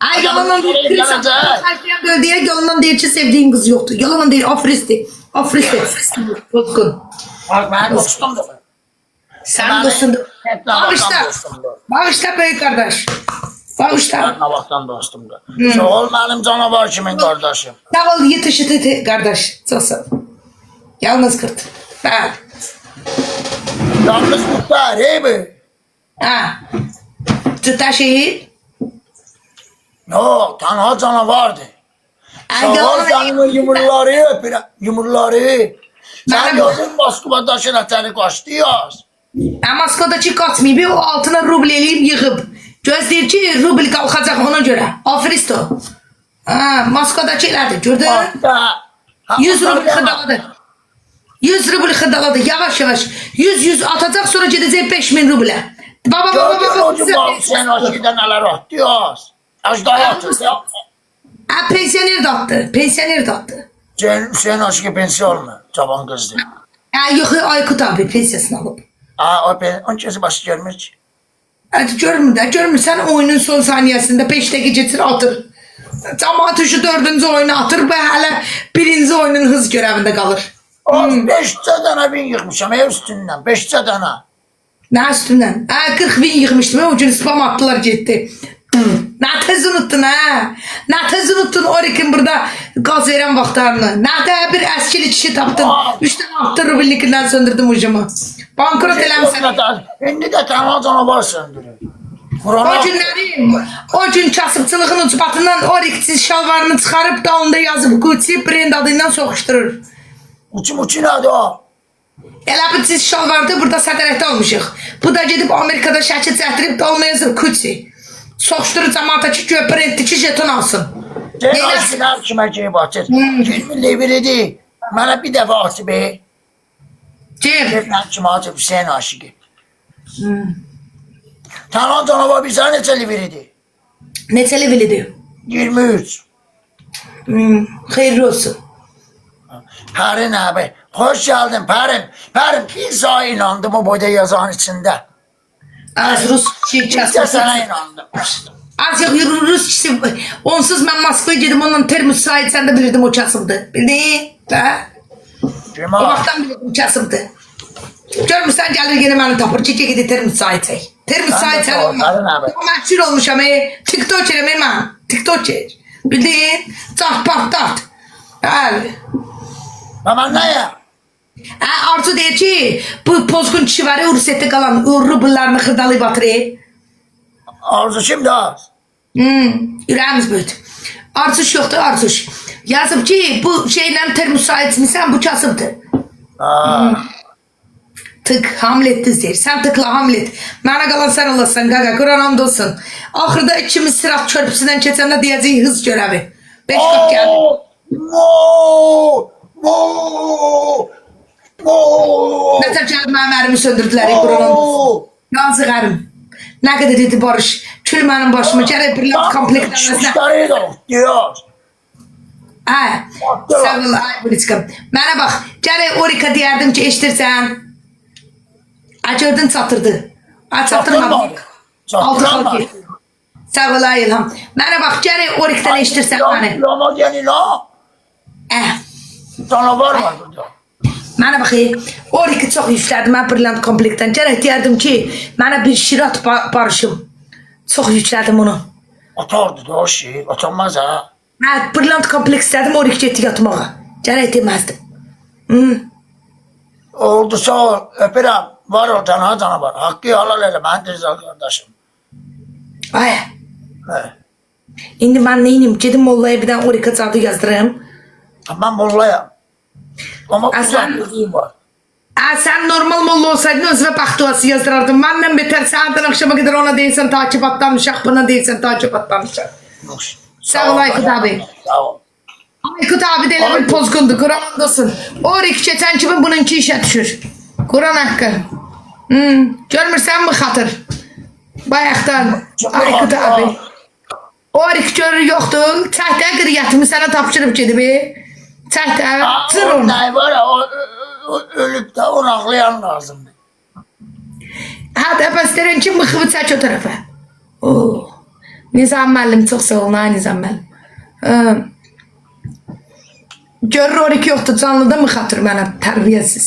Ay yalandan deyir, xərcləyən deyə yalandan deyir ki, sevdiğin qız yoxdur. Yalandan deyir, afristi. Potkun. Bak benim dostumdur. Sən dostundur. Bağışla böyük qardaş. Bağışla. Ben Allah'tan dostumdur. Sağ ol benim canavar kimin kardeşim. Sağ ol yetişti qardaş. Çox sağ ol. Yalnız qırt. Bəli. Yalnız muhtar, hey mi? Cüta şehir. Yok, tənha canavardır. Sağ ol yalan- canımın yumurları öpür. Yumurları. Sen Ben- gördün Moskva daşına seni kaçtı yaz. Moskvadakı qaçmayıb, o altına rubl eləyib yığıb. Gözləyir ki, rubl qalxacaq ona görə. Afrist o. Moskvadakı elədir, gördün? Hatta. 100 rubl xırdaladı. 100 rubl xırdaladı, yavaş yavaş. 100 atacaq, sonra gedəcək 5000 rublə. Gördün hocam bak sen aşkiden neler attı yaz. Ajdaya attı. Pensioner də atdı, pensioner də atdı. Hüseyin aşkı pensiyon olmuyor. Cavan kızdı. Yox, Aykut abi pensiyasını alıb. Onun kesi başı görmüş. Görmür də, görmürsən oyunun son saniyəsində 5 dəqiqə keçir atır. Camaat üçü 4-cü oyunu atır və hələ 1-ci oyunun hız görəvində qalır. 5'te tane bin yıkmışım ev üstünden. 5'te tane. Nə üstündən? 40 bin yığmışdım, o gün spam attılar getdi. Nə tez unuttun ha? Nə tez unuttun Orikin burada qaz verən vaxtlarını? Nə də bir əskili kişi tapdın? 3 dənə attı rubillikindən söndürdüm ucumu. Bankrot eləmişsən. Şimdi de tənha canavar söndürür. Buranı O günleri, o gün kasıbçılığın ucbatından Orikçi şalvarını çıkarıp da onda yazıp Gucci brand adıyla soğuşturur. uçu nədir o? Elə bir çiz şalvardı, burada sədərəkdə olmuşuq. Bu da gedib Amerikada şəkil çəkdirib da ona yazır Gucci. Soğuşturur cəmaata ki, göy branddi ki, jeton alsın. Sen Neyləsin? aşkına kime şey bahçet? 20 leviri bana bir defa açı be. Cem, Ben kime açı Hüseyin aşığı. Tanan canavar bir sana neçə leviri? neçəli bilidir? 23. Xeyirli olsun. Perin abi. Hoş geldin Perin. Perin bir sağa inandım o boyda yazan içinde. Az Rus şey Bir de kasıbçı. sana inandım. Az yok Rus kişi. Onsuz ben Moskva'ya gidip ondan termos sahip sen de bilirdim o kasıbdı. Bildin? Ha? O Cuma. vaxtdan bilirdim kasıbdı. Görmüşsən gəlir yine beni tapır. Çiçe gidip termos sahip çək. Termos Ben de sahip çək sağ ol, olma. Perin abi. O məşhur olmuşam. TikToker'ım ben. TikToker. Bildin? Çat patlat. Bəli. Ama ne ya? Arzu deyir ki bu pozgun kişi var ya Rusya'da kalan rubullarını xırdalayıb atır. Arzu şimdi az. Ürəyimiz böyüdü. Arzuş yoxdur, arzuş. Yazıb ki, bu şeylə termos sahibsinsən, bu kasıbdır. Tık, Hamlet'dir deyir. Sən tıkla Hamlet. Mənə qalan sən olasın, qaqa, Quran hamd olsun. Axırda ikimiz Sırat körpüsündən keçəndə deyəcəyik hız görəvi. 5 qat gəldi. Mo! Mo! Mo! Nətər gəldi mənim ərimi söndürdülər, Quran hamd olsun. Yazıq ərim. Nə qədər dedi Barış. Kül mənim başıma, gərək bir laf komplektləməsinə. Kuşları da diyor. Hə, sağ ol, ay Buliçkam. Mənə bax, gərək Orika deyərdim ki, eşitirsən. Gördün çatırdı. Çatırmadı. Altı xal ki. Sağ ol, ay İlham. Mənə bax, gərək Orikdən eşitirsən məni. Lama yani la. Canavar var burada. Mənə bax, Oriki çox yüklədim, mən brilliant komplektdən. Gərək deyərdim ki, mənə bir şirat barışım. Çox yüklədim onu. Atardı da o şey. Atanmaz ha. Mən brilliant kompleks istədim, Orik getdi yatmağa. Gərək deməzdim. Oldu sağ ol. Öpürəm. Var oradan ha canavar. Hakkı halal elə. Mən Drizal kardeşim. Ay, He. indi mən neynim? Gedim mollaya bir dənə Orika cadı yazdırayım. Ben mollayam. Ama Aslan. uzak bildiğim var. Sen normal molla olsaydın özüne baktıvası yazdırardın. Benden beter saatten akşama kadar ona değilsen takip atlamışak, buna değilsen takip atlamışak. Sağ ol Aykut abi. Sağ ol. Aykut abi de bir pozgundu, Kur'an andasın. O geçen kimi bununki işe düşür. Kur'an hakkı. Görmürsen mi hatır? Bayaktan Aykut abi. O görür yoktu. Çahta kırıyatımı sana tapşırıp gidip. Çahta zır O onu. ne var ya o ölüp de onu aklayan lazım. Hadi pastörün kim mıkıbı çək o tarafa. Oo. Nizam müəllim çox sağ olun, ay Nizam müəllim. Görür Orik yoxdur, canlıda mı xatır mənə tərbiyəsiz.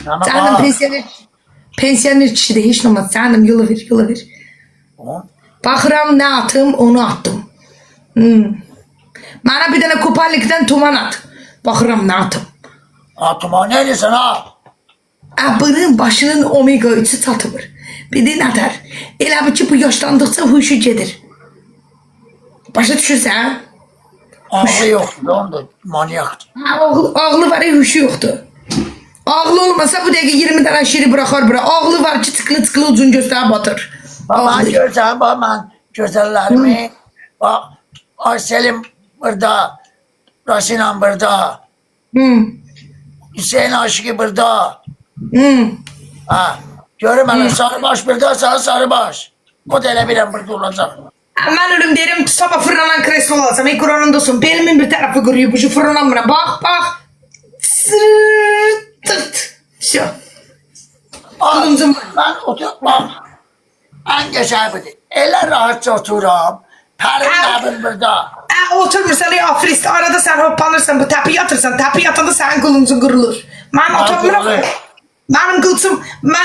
Sənin pensioner kişidir, heç nə olmaz. Sənin yolu ver, yolu ver. Baxıram nə atım, onu attım. Mənə bir dənə kupalikdən tuman at. Baxıram nə atım. Atıma ne diyorsun ha? Abının başının omega 3'ü çatmır. Bir de nədir? Elə bir ki bu yaşlandıqca huşu gedir. Başa düşürsən? Ağlı yoktu da onda manyaktı. Ağlı var ya huşu yoxdur. Ağlı olmasa bu dəqiqə 20 dənə şiri bıraxar bura. Ağlı var ki tıklı uzun göstərə batır. Ben Ağlı. görsen bak ben güzellerimi. Bak Ayselim burada. Rasinan burada. Hüseyin Aşıkı burada. Ha. Görüm hele Sarıbaş burada Sarıbaş. O da elə bilən burada olacak. Mən ölüm derim sabah fırlanan kreslo olacam. Ey Kur'an'ın dostum. Belimin bir tarafı qırıyor. Bu şu fırlanmıra. Bak bak. Sırrrr. Tırt. Şu. Alımcım. Ben oturmam. En geçer budur. Elə rahatça oturam. Perin abim burada. Oturmursan ya Afrist. Arada sen hoppanırsan bu tepi yatırsan. Tepi yatanda sen kılıncın kırılır. Ben oturmuram. Benim kılçım.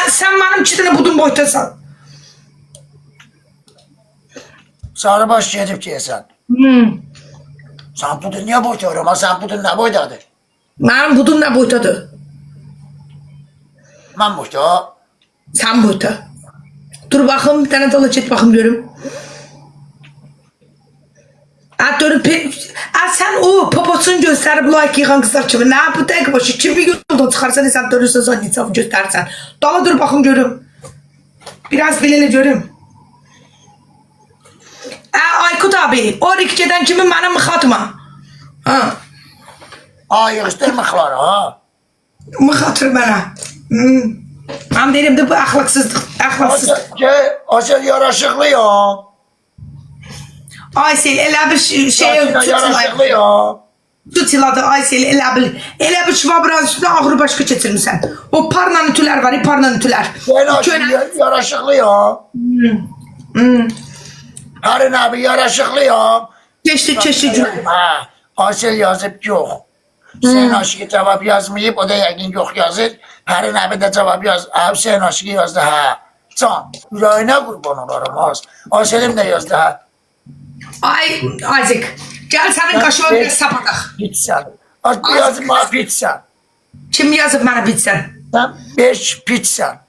Sen benim çitine budun boytasan. Sarıbaş gedib deyəsən. Sen budun niye boyda ama sen budun ne boydadır? Benim budum ne boytadır? Ben boyda. Sen boyta. Dur bakım bir tane dala çet bakım görüm. Sen o poposunu gösterip like yıkan kızlar kimi. Ne yapı tek başı kimi yolda çıkarsan sen dönürsen zannetsem göstersen. Dala dur bakım görüm. Biraz bilene görüm. Aykut abi o rikçeden kimi bana mıxatma. Ha. Yığışdırmıqlar ha. Mıxatır bana. Ben derim de bu ahlaksızlık. Ahlaksızlık. Aşağı yaraşıqlı ya. Aysel elə bir şey Yaraşıqlı ya. tutiladı Aysel elə bir şvabran üstüne ağrı başka keçirmişsən. O parla ütülər var, parla ütülər. Sen aşağı yaraşıqlı ya. Harun abi yaraşıqlı ya. Keçdi cümle. Ha, Asel yazıp yok. Sen aşığı cevap yazmayıp o da yakin yok yazır. Harun abi de cevap yaz. Abi sen aşığı yazdı ha. Can, yüreğine kurban olurum az. Asel'im de yazdı ha. Ay Isaac, gel senin kaşığı biraz sapadak. Pizza. Az bir yazıp bana pizza. Kim yazıp bana bitsen? Sen 5 pizza.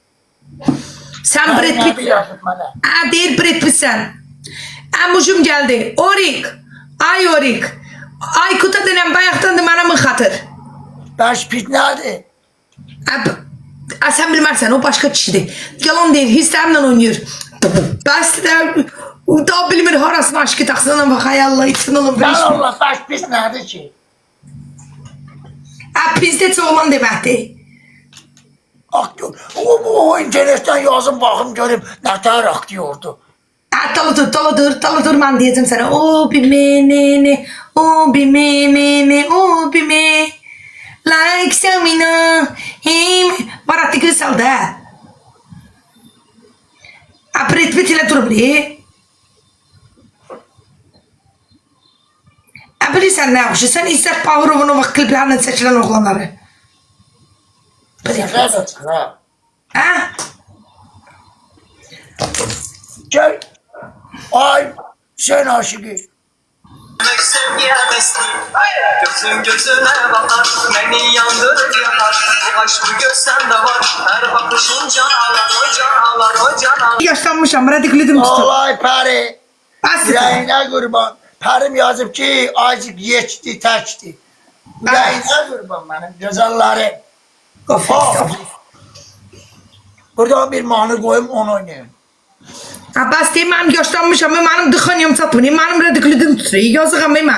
Sen Harun Brad abi Pitt. yazıp bana. Değil Brad Pitt sen. Amuşum geldi. Orik. Ay Orik. Aykut'a denen bayaktan da bana mı xatır? 5 pizza nedir? Sen bilmezsen o başka kişidir. Yalan değil hislerimle oynuyor. Bas da bilmir harasını aşkı taksana bak hay Allah için oğlum. Ben Allah 5 pizza nedir ki? Bizde oğlan demekti. O internetten yazın bakım görüm ne kadar aktıyordu. Daladır ben diyeceğim sana. O bir menene, o bir menene, o bir me. Like Samina, him. Baratı kız saldı ha. Brad Pitt ile dur bre. Bilirsən ne yapışı? Sen İzzet Bağırov'un o vakit kliplerinin seçilen oğlanları. Sefer de çıkar ha. Ha? Gel. Ay sen aşığı. Demek sevgiye besliyim. Gözün gözüne bakar, beni yandırır yakar. Bu aşkı görsen de var, her bakışın can alar, o can alar, o can alar. Yaşlanmışam, radiklidim tutum. Olay pari. Asıl. Yüreğine kurban. Parim yazıp ki azıcık geçti taçtı. Yüreğine kurban benim güzelleri. Of. Buradan bir mahnı koyayım onu oynayın. Abbas deyim, benim yaşlanmışam, benim dıxanyam çatmıyor, benim radiklidim tutuyor. Yazık ama ben.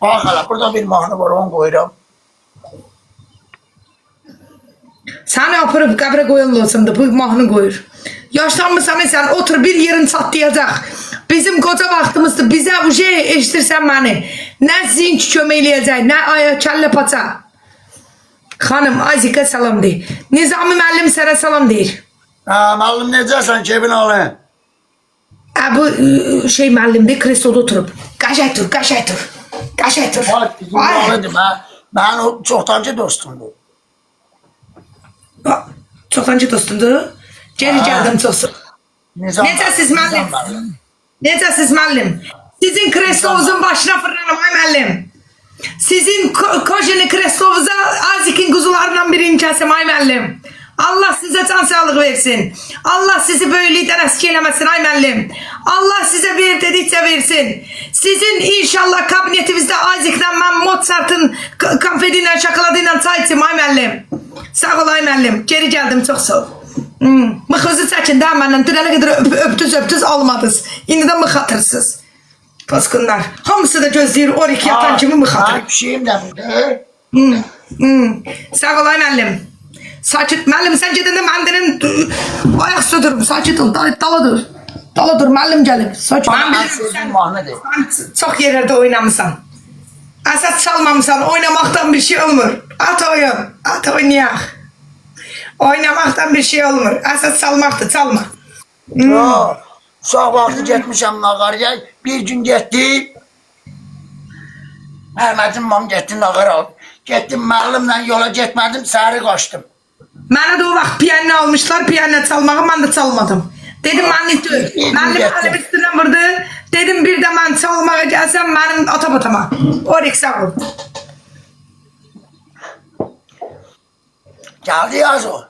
Bak hala burada bir mahnı var onu koyuyorum. Seni yapırıp kabre koyan olsam da bu mahnı koyur. Yaşlanmışam sen otur bir yerin çatlayacak. Bizim koca vaxtımızda bize bu şey eşitirsen beni. Ne zinç kömekleyecek, ne aya kelle paça. Hanım Azik'e salam deyir. Nizami müəllim sana salam deyir. Malum necəsən Kevin Ali? Bu şey müəllimdir, krestoda oturup. Qaşay dur. Bak bizim malıdır ben o çoxtancı dostumdur. Çoxancı dostundur. Geri geldim çoxsu. Necəsiz müəllim? Necəsiz müəllim? Sizin krestovuzun başına fırlanım ay müəllim. Sizin kojeni krestovuza Azik'in kuzularından birini kesim ay müəllim. Allah size can sağlık versin. Allah sizi böyleyden eski eləməsin ay müəllim. Allah size ver dedikçe versin. Sizin inşallah kabinetimizde Azik'den ben Mozart'ın konfetiyle şokoladıyla çay içim ay müəllim. Sağ ol ay müəllim. Geri geldim çok sağ ol. Mıxınızı çəkin də məndən dünənə qədər öptüz almadınız. İndi də mıxatırsınız. Pasqınlar. Hamısı da gözləyir orik yatan kimi mıxatır. Ay pişiyim də burada. Sağ ol ay müəllim. Sakit müəllim sen gedəndə mən dedim ayaq üstə durum. Sakit ol. Dala dur müəllim gəlib. Sakit. Bana en sevdiğim mahnıdır. Sən çox yerlərdə oynamısan. Əsas çalmamısan. Oynamaktan bir şey olmur. At oyun. At oynayaq. Oynamaktan bir şey olmur. Əsas çalmaktır. Çalma. Uşaq vaxtı getmişəm Nağarıya. Bir gün getdim. Əhmədim mam getdi Nağarı aldı. Getdim müəllimlə yola getmədim, səhəri qaçdım. Mənə də o vaxt piyanini almışlar. Piyanini çalmağı mən də çalmadım. Dedim manitör. Müəllim əlim üstüne vurdu. Dedim bir də mən çalmağa gəlsəm mənim ata-batama. Orik sağ ol. Geldi yaz o.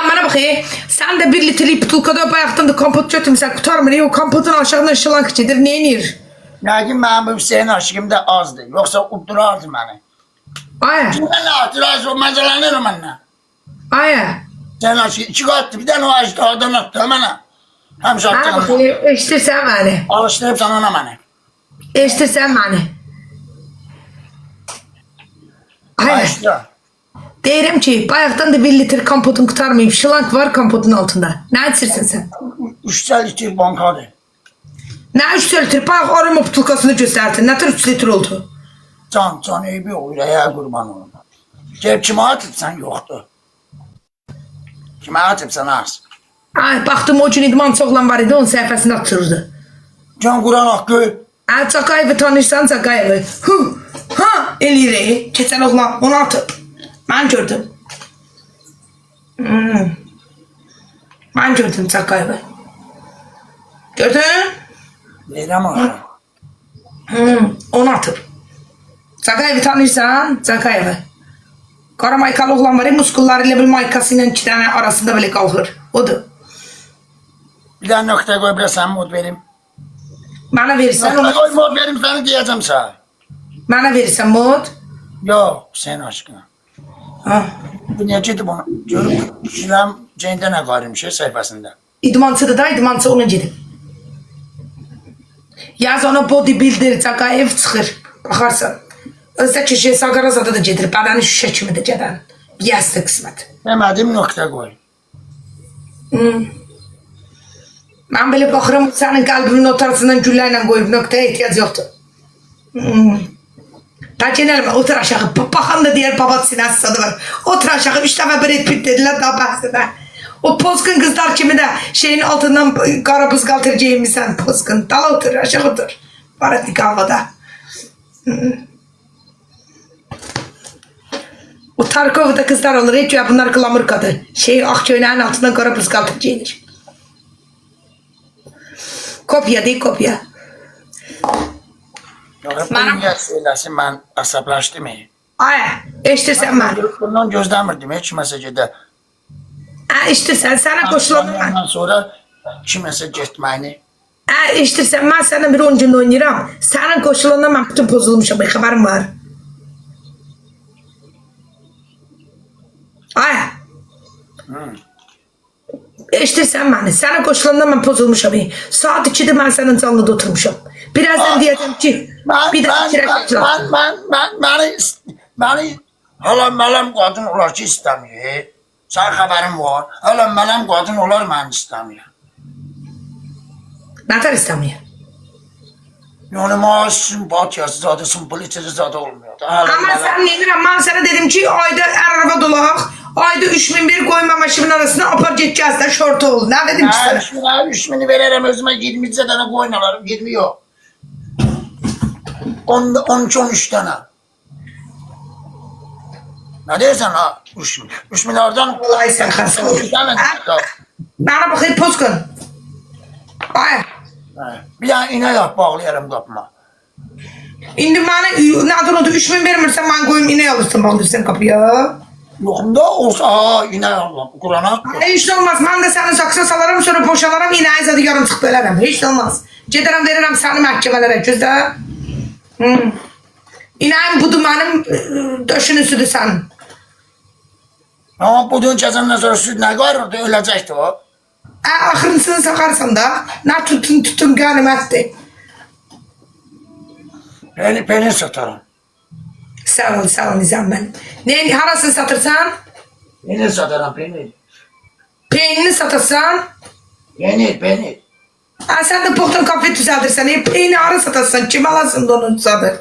Ama bana bak sen de 1 litrelik butulkada bayaqdan da kompot götürmüsən, qutarmır. O kompotun aşağıdan şılank gedir, neyinir? Lakin mənim bu Hüseyin aşkım da azdır. Yoksa utturardı beni. Aya, Ben itiraz o mazalanırım benden. aya. Sen aşkım 2 katlı bir tane o aşkı oradan attı bana. Hem Bana bak şartlarına. eşitirsən məni. Alıştırıp sana ona beni. Eşitirsən məni. Aya, Alıştır. deyirəm ki, bayaqdan da 1 litre kompotun qutarmayıb, şılank var kompotun altında. Nə içirsən sən? 3 litre bankadır. Nə 3 litre? Bayaq arama butulkasını göstərdin. Nə tür 3 litre oldu? Can eybi olur ya kurban olma. Cep kime atıpsan yoktu. Kime atıpsan az. Ay, baxdım o gün idman çoxlan var idi, onun səhifəsini atırdı. Can Kur'an hakkı. Ay, Çaqayevi tanırsan Çaqayevi. Ha, eləyir. Keçən oğlan onu atıb. Mən gördüm. Mən gördüm Çaqayevi. Gördün? Verem ona. Onu atıb. Çaqayevi tanırsan? Çaqayevi. Qara maykalı oğlan var, muskulları ilə bir maykası ilə 2 dənə arasında belə qalxır. Odur. Bir tane nokta koy biraz sen mod vereyim. Mənə verirsən Nokta onu. koy mod vereyim seni diyeceğim sana. Mənə verirsən mod. Yok sen aşkına. Ha. Bu niye ciddi bunu? Görüp Şilam Ceyn'de ne garim şey sayfasında. İdmançıdır da, idmançı ona gedib. Yaz ona bodybuilder Çaqayev çıxır. Baxarsan. Özdə ki, şey Saqarazada da gedir. Bədəni şüşə kimidir gedən. Biyəsdə qismət. Demedim nokta koy. Mən belə baxıram, sənin qəlbinin ortasından güllə ilə qoyub nöqtəyə ehtiyac yoxdur. Pəkin elmə, otur aşağı. Baxan da deyər, babat sinəsi sadı var. Otur aşağı, 3 dəfə bir etpit dedilər, daha bəhsədə. O pozqun qızlar kimi də şeyin altından qara buz qaltır geyinmişsən, pozqun. Dala otur, aşağı otur. Baratlı qavada. O Tarkov'da kızlar olur, hiç ya bunlar glamurkadır. Şey, ah köynənin altından qara buz qaltır geyinir. Kopya değil, kopya. Yok hep Bana- bunu gel söylesin ben asaplaştım ya. Ay, eşitirsən mən. Bundan gözlemirdim hiç mesajda. Ha, eşitirsən, sənə qoşulanım mən. Ondan sonra kimese gitmeyini. Ha, eşitirsən, mən sənə bir 10 gün oynayıram. Sənin qoşulandan mən bütün pozulmuşam, xəbərim var. Ay. Eşitirsən məni, sənə qoşulandan mən pozulmuşam. Saat 2'de mən sənin canlıda oturmuşam. Birazdan diyeceğim ki, bir daha kirək Beni hala melem kadın olar ki istemiyor. Sen haberin var. Hala melem kadın olar ben istemiyor. Nətər istəməyəm? Yani maaşın batiyası zaten simplicity zaten olmuyor. Hala Ama sən nedirəm, mən sənə dedim ki, ayda əraraba dolaq, ayda 3001 koyma maşının arasına apar get gəzdə şortu ol. Nə dedim ki sənə? Şuna 3000'i veririm özüme 20 tane koyun alırım 20 yok. 13 tane. Ne diyorsun ha? 3000. 3000 oradan Olay sən xəstə ol. Mənə baxayım, pozqun. Ay, bir tane inek bağlayarım kapıma. indi mənə nə adın odur, 3000 vermirsən, mən qoyum inək alırsın, bağlayırsan qapıya. Yoxumda olsa ha inek alıram. Kur'an'a hakkı. Heç də olmaz, mən də səni saksa salaram, sonra boşalaram, inəyi zadı yarım çıxıb ölərəm. Heç də olmaz. Gedərəm, verirəm səni məhkəmələrə, gözlə. İnəyim budur, mənim döşün üstüdür sənin. Ama bu dün kazandan sonra süt ne qarırdı ölecekti o. Axırıncısını saxarsan da, nə tutun qənimətdir. Peynir satarım. Sağ ol Nizam mənim. Ne, harasını satırsan? Peynir satarım peynir. Peynirini satırsan? Peynir. Sən də poxtan kafe düzəldirsən, peyni hara satarsan, kim alasın da onu düzəldir?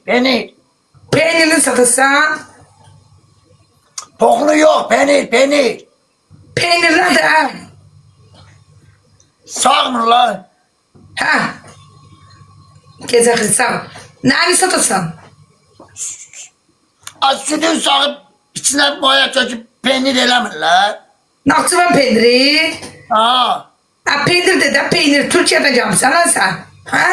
Peynir. Peynirini satırsan? Toxunu yok peynir. Peynir nədir, hə? Sağmır lan. Hə? Gecə xil, sağ ol. Nəyini satırsan? Az sütün sağıp içine maya çekip peynir eləmirlər. Naxçıvan peyniri? Ha. Ha, peynir də peynir, Türkiyədə gəlmişsən ha sən? Hə?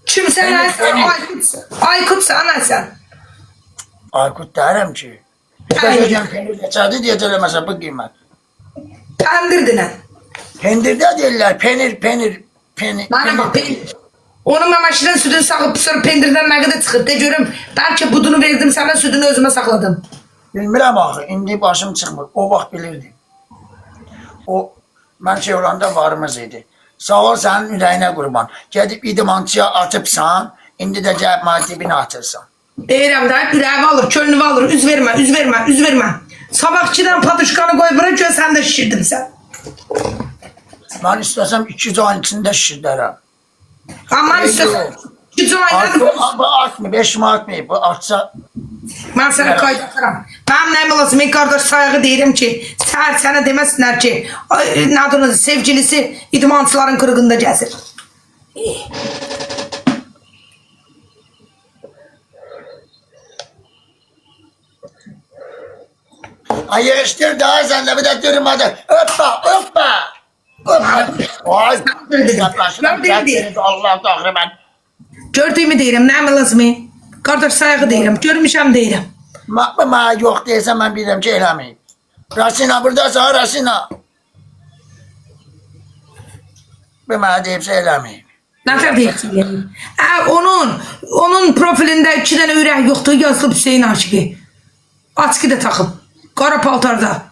Kimsən ha sən? Peynir. Aykutsan ha sən? Aykut derim ki. Hocam pendir geçerdi diye söylemezse bu kıymet. Pendirdiler. Pendirde değiller. Penir. Bana bak pendir. Onun mamaşının sütünü sağıp sonra pendirden ne kadar çıkıp de görüm. Belki budunu verdim sana sütünü özüme sakladım. Bilmirəm axı, indi başım çıxmır. O vaxt bilirdim. O, mən şey olanda varımız idi. Sağ ol sənin ürəyinə qurban. Gedib idmançıya atıbsan, indi də gəlib madibini atırsan. Deyirəm də ürəyimi alır, könlümü alır. Üz vermə. Sabahçıdan patuşkanı koy bırak gör sen de şişirdin sen. Mən istəsəm 200 ayın içində şişirdərəm. Aman istiyorsan. 200 aylar. Bu artmıyor, 5 mi artmıyor? Bu artsa... Ben sana kayıt atarım. Ben neyim olasın? Ben kardeş saygı deyirəm ki, sen sana deməsinlər ki, ne adını sevgilisi idmançıların kırığında gəzir. Ay yığışdır daha sen de bir de durmadı. Hoppa. Ay, yaklaşılan kendiniz Allah tahri ben. Gördüğümü deyirəm, neyim olasın? Kardeş saygı deyirəm, görmüşəm deyirəm. Ma yok deyəsən mən bilirəm ki eləməyim. Rasina buradasa Rasina. Bu mənə deyibsə eləməyim. Nəfər deyəcəyim. Onun profilində 2 dənə ürək yoxdur, yazılıb Hüseyin Aşıqı. Açıqı da taxıb. Qara paltarda.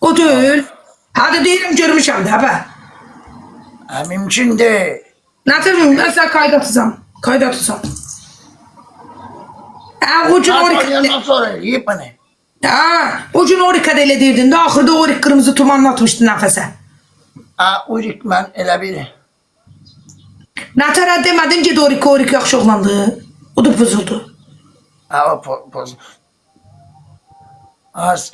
O deyil. Hadi deyirəm görmüşəm də bə. Mümkündür. Nəfər mən sən kayda tutsam. O gün Ondan sonra yiyip bana. o gün Orika'da elə deyirdin də, axırda Orik qırmızı tumanla atmışdı nəfəsə. Urik mən elə bir. Nətərə demədin ki, Orik yaxşı oğlandı. O da pozuldu. O poz. Az.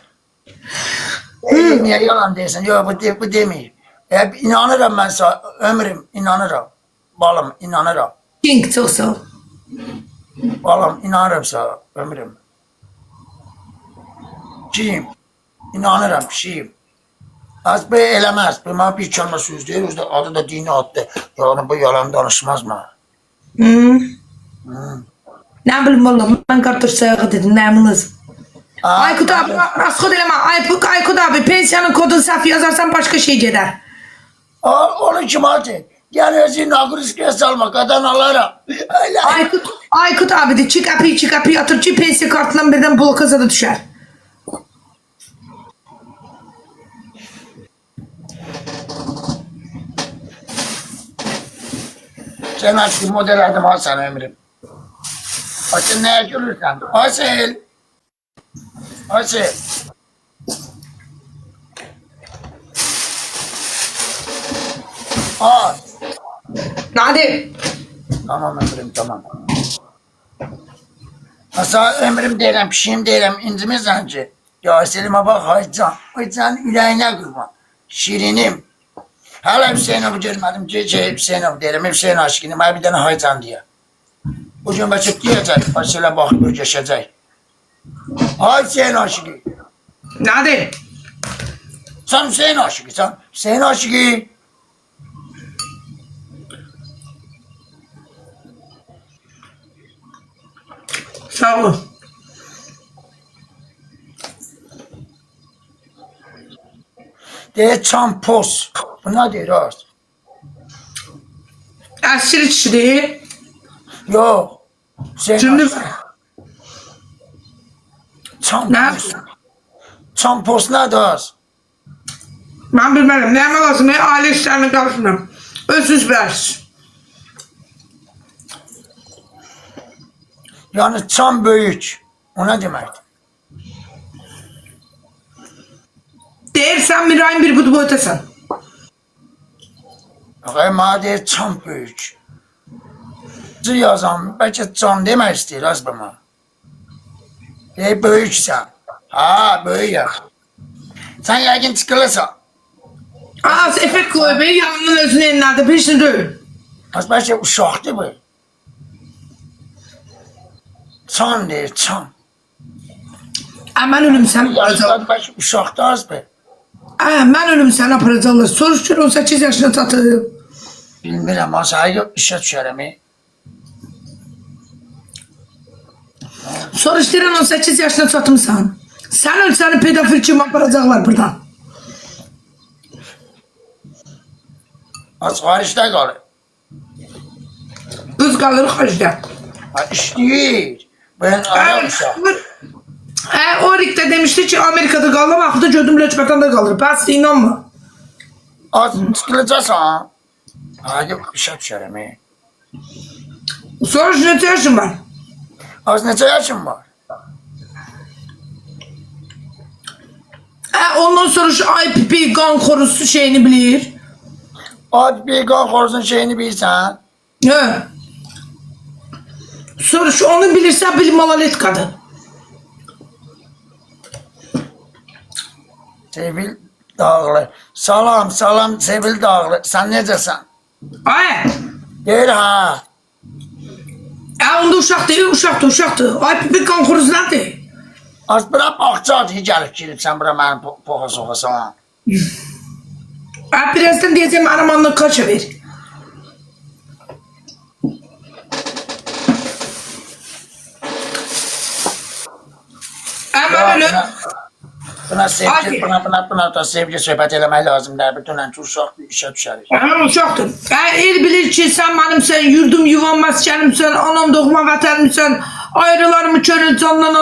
Niye yalan deyirsən? Yok bu demeyib. İnanıram mən sana, ömrüm inanıram. Balım inanıram. King çox sağ ol. Balım inanıram sana, ömrüm. Kiyim. İnanıram kişiyim. Az böyle eləməz. Bu mənə bir kəlmə söz deyir. Adı da dini addır. Yani bu yalan danışmaz mı? Ne bileyim valla ben kardeş saygı dedim ne biliriz. Aykut abi raskod eleme Aykut abi pensiyanın kodunu saf yazarsan başka şey gider. Onu kim atır? Gel özünü agriskeye salma kadanalara. Öyle. Aykut abi de çık kapıyı atır ki pensiya kartından birden blokaza da düşer. Sen açtın model adım Hasan ömrüm. Açın neye görürsen. Asil. Al. Hadi. Tamam ömrüm tamam. Hasan ömrüm deyirəm, pişiyim deyirəm, incimi zənci. Ya Selim'e bak Haycan ürəyinə qurban. Şirinim. Hala Hüseyin'i görmedim. Hüseyin'i derim. Hüseyin aşkını. Bana bir tane Haycan diye. Bugün başıp diyecek. Başıyla bakıp geçecek. Hay Hüseyin aşkı. Hadi. Sen Hüseyin aşkı. Sen Hüseyin aşkı. Sağ ol. De çampos. Bu ne der az? Aşırı çişdi. Yok. Hüseyin Şimdi aşkı. Çampos. Çampos ne der? ben bilmem. Ne lazım? Ne aile işlerine karışmam. Özsüz biraz. Yani çam böyük. O ne demek? Deyirsən Mirayın bir budu boyutasan. Madem çam böyük. Cı yazan belki can demek istiyor az bana. Böyüksen. Ha böyük ya. Sen yakin çıkılırsan. Az efekt koy be yanının özünün elinədir. Peşini deyil. Az belki uşaktı bu. Çan deyir çan. Mən ölüm səni aparacaq. Yaşlar belki uşaktı az be. Mən ölüm səni aparacaqlar. Soruştur 18 yaşına çatıb. Bilmirəm aşağıya işe düşərəm. Soruşturan 18 yaşına çatımsan. Sen ölsəni pedofil kimi aparacaqlar buradan. Az xaricdə qalır. Biz qalır xaricdə. Ha, işləyir. Ben ara uşaq. Orik de demişti ki Amerika'da kalır, vaxtı gördüm Löçbətan'da kalır. Bəs inanma. Az sıkılacaqsan. Hadi işə düşərəm. Sonra neçə yaşım var? Az neçə yaşın var? Ondan sonra şu IPP qan xorusu şeyini bilir. Abi bir qan xoruzun şeyini bilirsən. He. Sonra şu onu bilirsə bil malaletkadır. Sevil Dağlı. Salam, salam Sevil Dağlı. Sen necəsən? Ay. Deyir ha. Onda uşaqdır. IPP qan xorusu nədir? Az bura bağçadır, gəlib giribsən bura mənim poxa soxasan. Birazdan diyeceğim aramanla kaça ver. Ama böyle Buna sevgi, Hadi. buna da sevgi söhbət eləmək lazımdır. Bütünən ki, uşaq işə düşərik. Ama uşaqdır. El bilir ki sen benimsen, yurdum yuvam maskenimsen, anam doğma vatanımsen, ayrılarımı körün canlan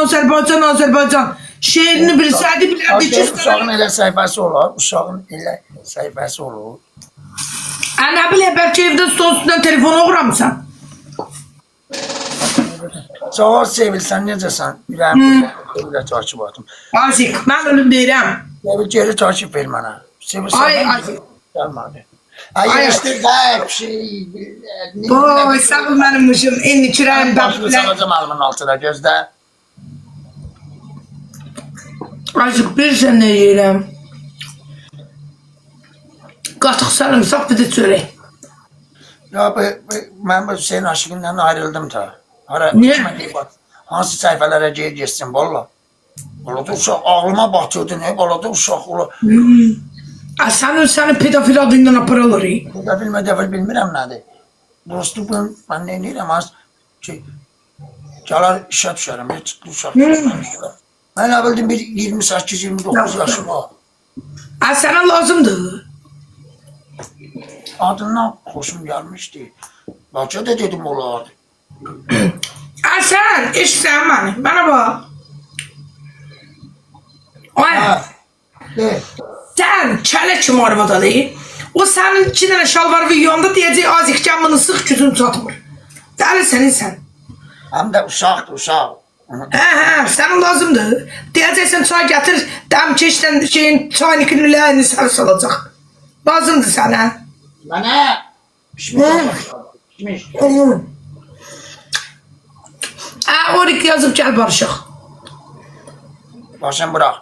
Azerbaycan. Şehrini bilsəydi bilərdi ki, Uşağın elə səhifəsi olur. Uşağın elə səhifəsi olur. nə bilək, bəlkə evdə stol üstündən telefonu uğramısan. Sağ ol Sevilsən, necəsən? Ürəyim takip atım. Azik, mən ölüm deyirəm. Sevil geri takip ver mənə. Sevilsən, Ay, mən ay. gəlmədi. Ay, yığışdır da hep şey. Oy, sağ ol mənim uşum, enli kürəyim, Başını bəblər. salacam alımın altına, gözlə. Azik, bilirsən nə yeyirəm? Qatıq sarımsaq, bir də çörək. Ya mən bu Hüseyin aşığından ayrıldım da. Hara Niye? kime deyip bak. Hansı sayfalara geçsin valla. Valla da uşaq ağlıma batıyordu ne valla da uşaq valla. Səni pedofil adından aparırlar. Pedofil bilmirəm nədir. Dostu ben ne deyirəm az ki gələr işə düşərəm. Heç uşaq düşərəm. Mən nə bildim bir 28-29 yaşım var. Sənə lazımdır. Adından xoşum gəlmişdi. Bəlkə də dedim olardı. Sən, işsən məni, mənə bax. Ay, De. sən kələ kimi arvadadır. O sənin 2 dənə şalvar və yonda deyəcək, Azik canını sıx gücün çatmır. Dəli səninsən. Həm də uşaqdır, uşaq. Sənə lazımdır. Deyəcəksən çay gətir, dəmkeşdən çaynikinin ləyəni sərə salacaq. Lazımdır sənə. Mənə pişmiş. Orik yazıb gəl barışıq. Başım bırak.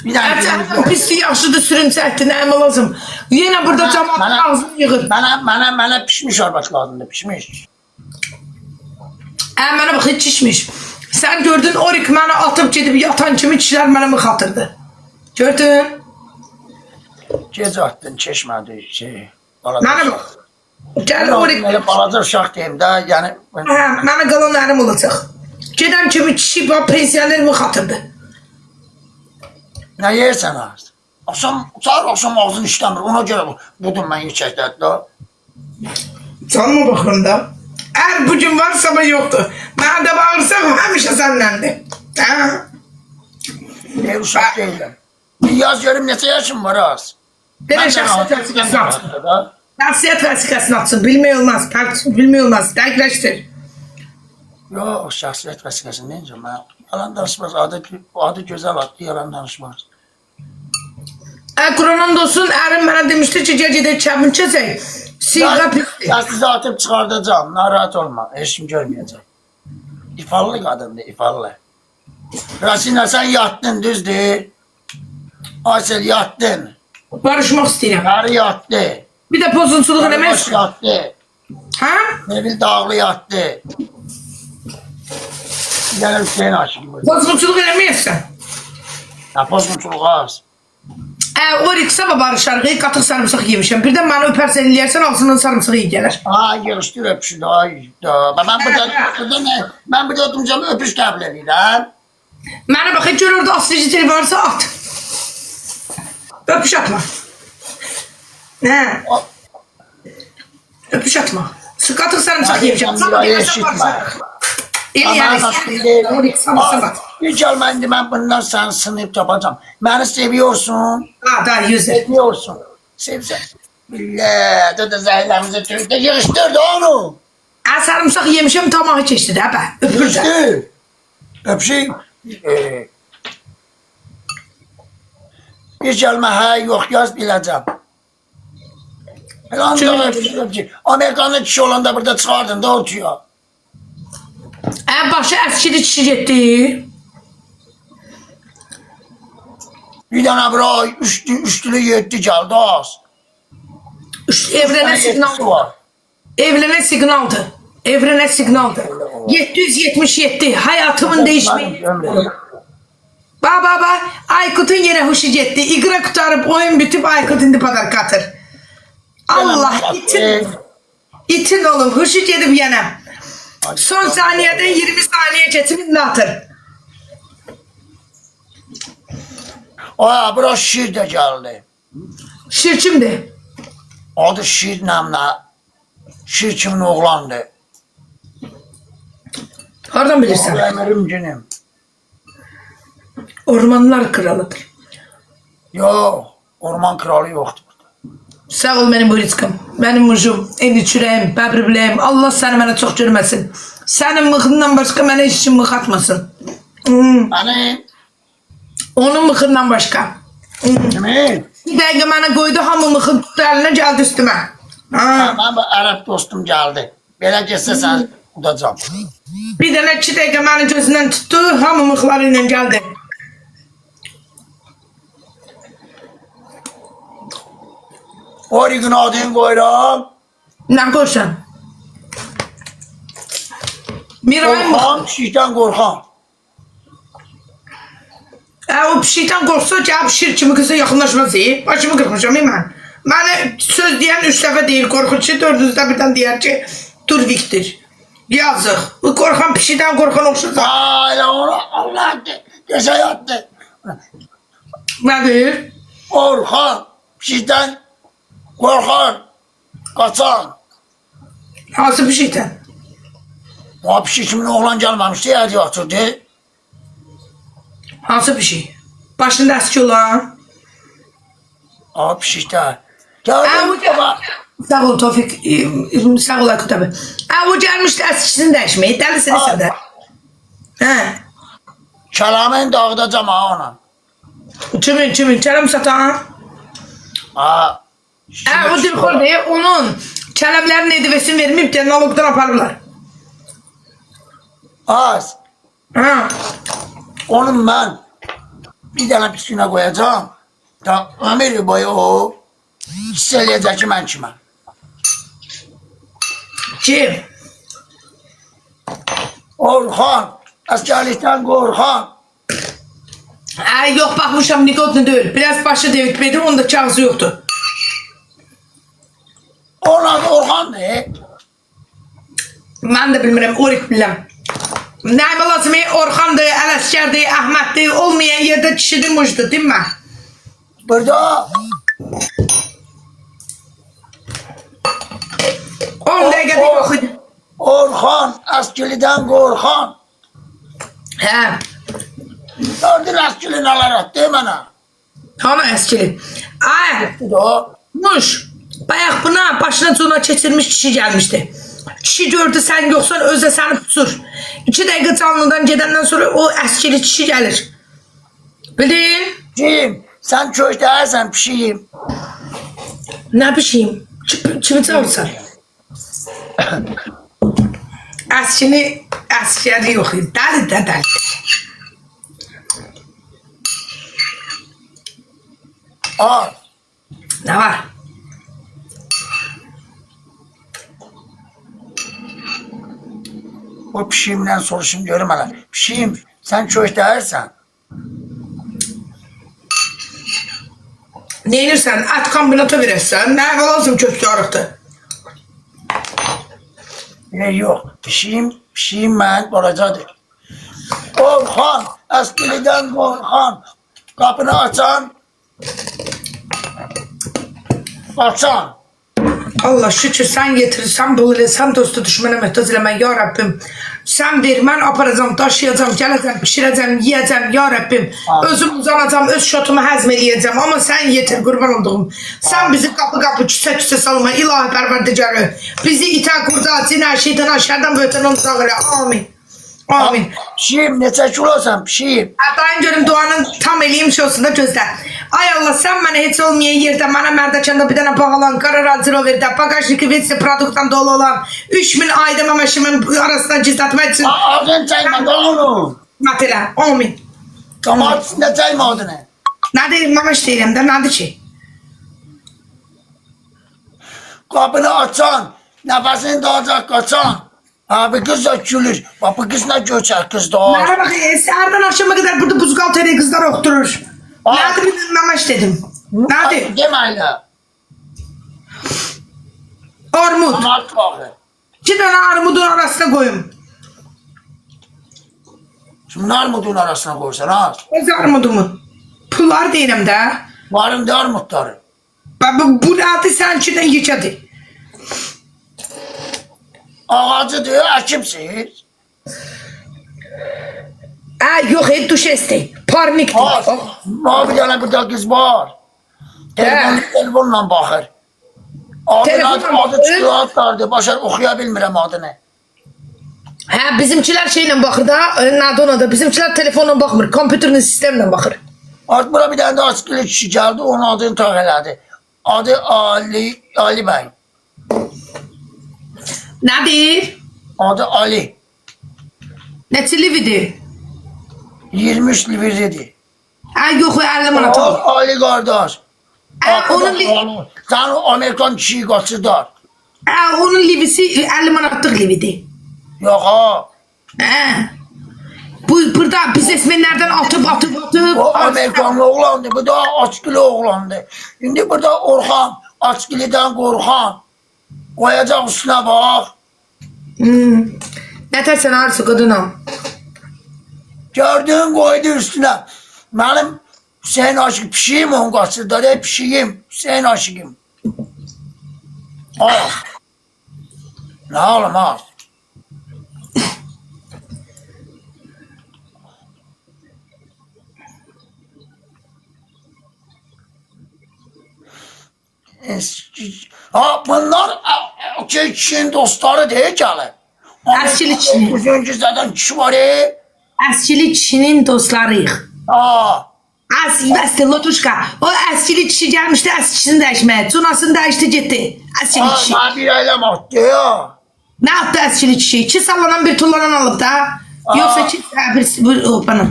Bir tane Sən pislik yaxşıdır sürünsəkdir, nəyimə lazım. Yenə burada cəmatın ağzını yığır. Mənə pişmiş arbat lazımdır, pişmiş. Mənə bax, heç içmiş. Sən gördün, Orik mənə atıb gedib yatan kimi kişilər mənə mıxatırdı. Gördün? Gec atdın, keçmədi şey. Mənə bax. Gəl Orik. Elə balaca uşaq deyim də, yəni. Mənə qalanlarım olacaq. Gedən kimi kişi bax, pensiyaner mıxatırdı. Nə yersən az? Axşam ağzın işləmir, ona görə budum mən yüksəkdədir da. Canıma baxıram da. Əgər bugün varsa ama yoxdur. Mənə də bağırsam həmişə səndəndir. Ne uşaq deyiləm. Yaz görüm neçə yaşım var az. Denə şəxsiyyət vəsiqəsini atsın. Şəxsiyyət vəsiqəsini atsın. Bilmək olmaz. Bilmək olmaz. Dəqiqləşdir. Yox, şəxsiyyət vəsiqəsini deyincə mən yalan danışmaz. Adı gözəl adlı yalan danışmaz. Kur'an'ın olsun, ərim mənə demişdi ki, gecədə kəbin kəsək. Siqa pisdir. Ya sizi atıp çıkartacağım, narahat olma, heç kim görmeyecek. İfallı kadındı, ifallı. Rasina sen yattın, düzdür. Aysel yattın, Barışmaq istəyirəm. karı yattı. Bir də pozunçuluq Baş eləmək. yattı, Hə? Nevil Dağlı yattı. Gel Hüseyin aşık bu. Pozunçuluq eləməyəsən. Ya pozunçuluq az. Orik sabah barışarıq, qatıq sarımsaq yemişəm. Birdən məni öpərsən eləyərsən, ağzından sarımsaq iyi gələr. Ay yığışdır öpüşün, ay da. Ben burada ne? Ben burada oturacağım öpüş qəbul edirəm. Mənə bax, gör orada asıcı varsa at. Öpüş atma. Nə? Öpüş atma. Sıqatıq sarımsaq yiyəcəm. Yücel ben ben bundan sen sınıf yapacağım. Beni seviyorsun. Ha, da yüzler. Seviyorsun. Sevsen. Billah. Da zəhərlərimizi Türk'te yığıştırdı onu. Sarımsaq yemişəm, tamağı keçdi də, bə. Öpür də. Yığıştır. Öpüşeyim. Bir gelme ha yok yaz bileceğim. Amerikanlı kişi olanda burada çıkardın da oturuyor. Başı əskili kişi getdi. Bir tane bura üçlü yetti geldi az. Evrənə siqnal var. Evrənə siqnaldır. Evrənə siqnaldır. 777 hayatımın değişmeyi. Baba, Aykut'un yine huşu getdi. İqra qutarıb, oyun bitib, Aykut indi padar katır. Allah, itin oğlum, huşu gedib yenə. Son saniyədən 20 saniyə keçib indi atır. Aa, bura şiir de geldi. Şir kimdir? Adı şiir namına. Şiir kimin oğlandı. Hardan bilirsən? Ömrüm günüm. Ormanlar kralıdır. Yok, orman kralı yoktu burada. Sağ ol benim buyrutkam. Benim mujum, eni çürəyim, bəbri biləyim. Allah səni mənə çox görməsin. Sənin mıxından başqa mənə heç kim mıx atmasın. Benim. Onun mıxından başqa. Kimin? Bir dəqiqə mənə qoydu, hamı mıxın tutdu əlinə, gəldi üstümə. Ben bu Arap dostum geldi. Belə geçse sen udacağım. Bir dənə 2 dəqiqə məni gözündən tutdu, hamı mıxları ilə gəldi. Origin adını koyuram. Nə qoysan? Miray mı? Korkan, şişten korkan. O pişikdən qorxsa ki, pişir kimi qıza yaxınlaşmaz. Başımı qırxmışam mən. Mənə söz deyən 3 dəfə deyir, qorxucu 4-cüdə birdən deyər ki, dur Viktor. Yazıq. Bu qorxan pişikdən qorxan oxşursa. Aa, elə onu Allah dese yattı. Nədir? Korkan, şişten korkan, kaçan. Hansı pişikdən? O pişik kimin oğlan gelmemişti ya diye oturdu. Hansı pişik? Başında əski olan? O pişik de. bu Geldi baba. Sağ ol Tofik, sağ ol Aykut abi. O gəlmişdi əskisini dəyişməyi, dəlisin sən də. Kələmin dağıdacağım ha ona. Kimin? Kələm satan? Aa. O dilxor deyir, onun kələmlərin edivəsini verməyib, nalogdan aparırlar. Az. Onun ben bir tane pisine koyacağım. Da ömür boyu o hisseleyecek ki ben kime. Kim? Orhan. Askerlikten Orhan. Yok baxmışam, Nikodlu deyil. Biraz başı David Bey'dir, onda kağızı yoxdur. Onun adı Orhan ne? Mən də bilmirəm, Orik biləm. Nəyimə lazım, Orxandır, Ələskərdir, Əhməddir, olmayan yerdə kişidir, mujdur, değil mi? Burada 10 dəqiqədə yox idi. Orhan. Askerlikten Orhan. Gördün askerliğini alarak değil mi ana? Hanı əskili? Bu da o. Muş, bayaq buna başına cona keçirmiş kişi gəlmişdi. Kişi gördü sən yoxsan özə səni tutur. 2 dəqiqə canlıdan gedəndən sonra o əskili kişi gəlir. Bildin? Kim? Sen köşkdəysən pişiyim. Nə pişiyim? Kimi çağırsan? Əskəri yox idi. Dəli də dəli. Aa. Nə var? O pişiyimden soruşum görüm hele. Pişiyim sen köşkdəysən. Neyinirsən? Ət kombinata verəsən? Nə lazım köpkü arıqdır? Yok. Pişiyim ben olacaktır. Orhan Əskilidən qorxan, qapını açan, açan. Allah şükür sen getirirsen böyle sen dostu düşmana mühtaç eleme ya Rabbim. Sen ver ben aparacağım, taşıyacağım, geleceğim, pişireceğim, yiyeceğim ya Rabbim. Özüm uzanacağım, öz şotumu hazmeleyeceğim ama sen yeter kurban olduğum. Sen bizi kapı kapı küse küse salma ilahi perverdigarı. Bizi ite kurda, zina, şeytana, şerden böten uzak eyle. Amin. Amin. Pişiyim, neçə kilosan pişiyim. Hatta görüm duanın tam eliymiş olsun da gözle. Ay Allah sen bana hiç olmayan yerde bana merdekanda bir tane bağlan karar hazır o verdi. Bagajlıkı vetsi produkttan dolu olan 3000 ayda mamaşımın arasından cizletmek için. Ağzın çayma da onu. Matela. Amin. Ama ne çayma adını. Nerede mamaş değilim de nerede şey? Kapını açan, nefesini dağacak kaçan. Abi kız da gülür. Bak bu kız ne göçer kız da. Merhaba Serdan akşama kadar burada buzgalteriye kızlar okturur. Aa. Nerede bir mamaş dedim. Nerede? Demeyle. Armut. Ama at bakır. 2 tane armudun arasına koyun. Şimdi armudun arasına koysan ha. Öz armudumu. Pullar değilim de. Varım da armutları. Bu altı sen içinden geç hadi. Ağacı diyor ekimsiz. Yok et duş esti. Parnik Var. Var bir tane burada kız var. Telefonla bakır. Telefonla Adı bakır. çıkıyor atlardı. Başar okuyabilmirəm adını. Ha bizimkiler şeyle bakır da. Nadona da. Bizimkiler telefonla bakmır. Kompüterin sistemle bakır. Artık bura bir tane de askılı kişi geldi. Onun adını takeladı. Adı Ali Bey. Nedir? Adı Ali. Neçə lividir? 23 livirdi. Yok 50 manat al. Ali kardeş. Onun, Sen o Amerikan kişiyi kaçırdın. onun livisi 50 manatlıq lividir. Yok ha. Burada biznesmenlerden atıp. O Amerikanlı oğlandı. Bu da askılı oğlandı. Şimdi burada Orhan. Askılıdan korkan. Koyacak üstüne bak. Ne dersen arası kadına? Gördüğün koydu üstüne. Benim Hüseyin aşık pişiyim onun kaçırdı. Hep pişiyim. Hüseyin aşıkım. Al. Ne oğlum al. Ha bunlar kişinin dostları değil gelir. Əskili kişinin. Üçüncü zaten kişi var ya. Əskili kişinin dostlarıyıq. Ha. Bəsdir, Lotruşka. O əskili kişi gəlmişdi əskisini dəyişməyə. Cunasını dəyişdi getdi. Əskili Ha kişi. ben bir eylem attı ya. Ne yaptı əskili kişi? 2 sallanan bir tullanan alıp da. Yoksa bir bana.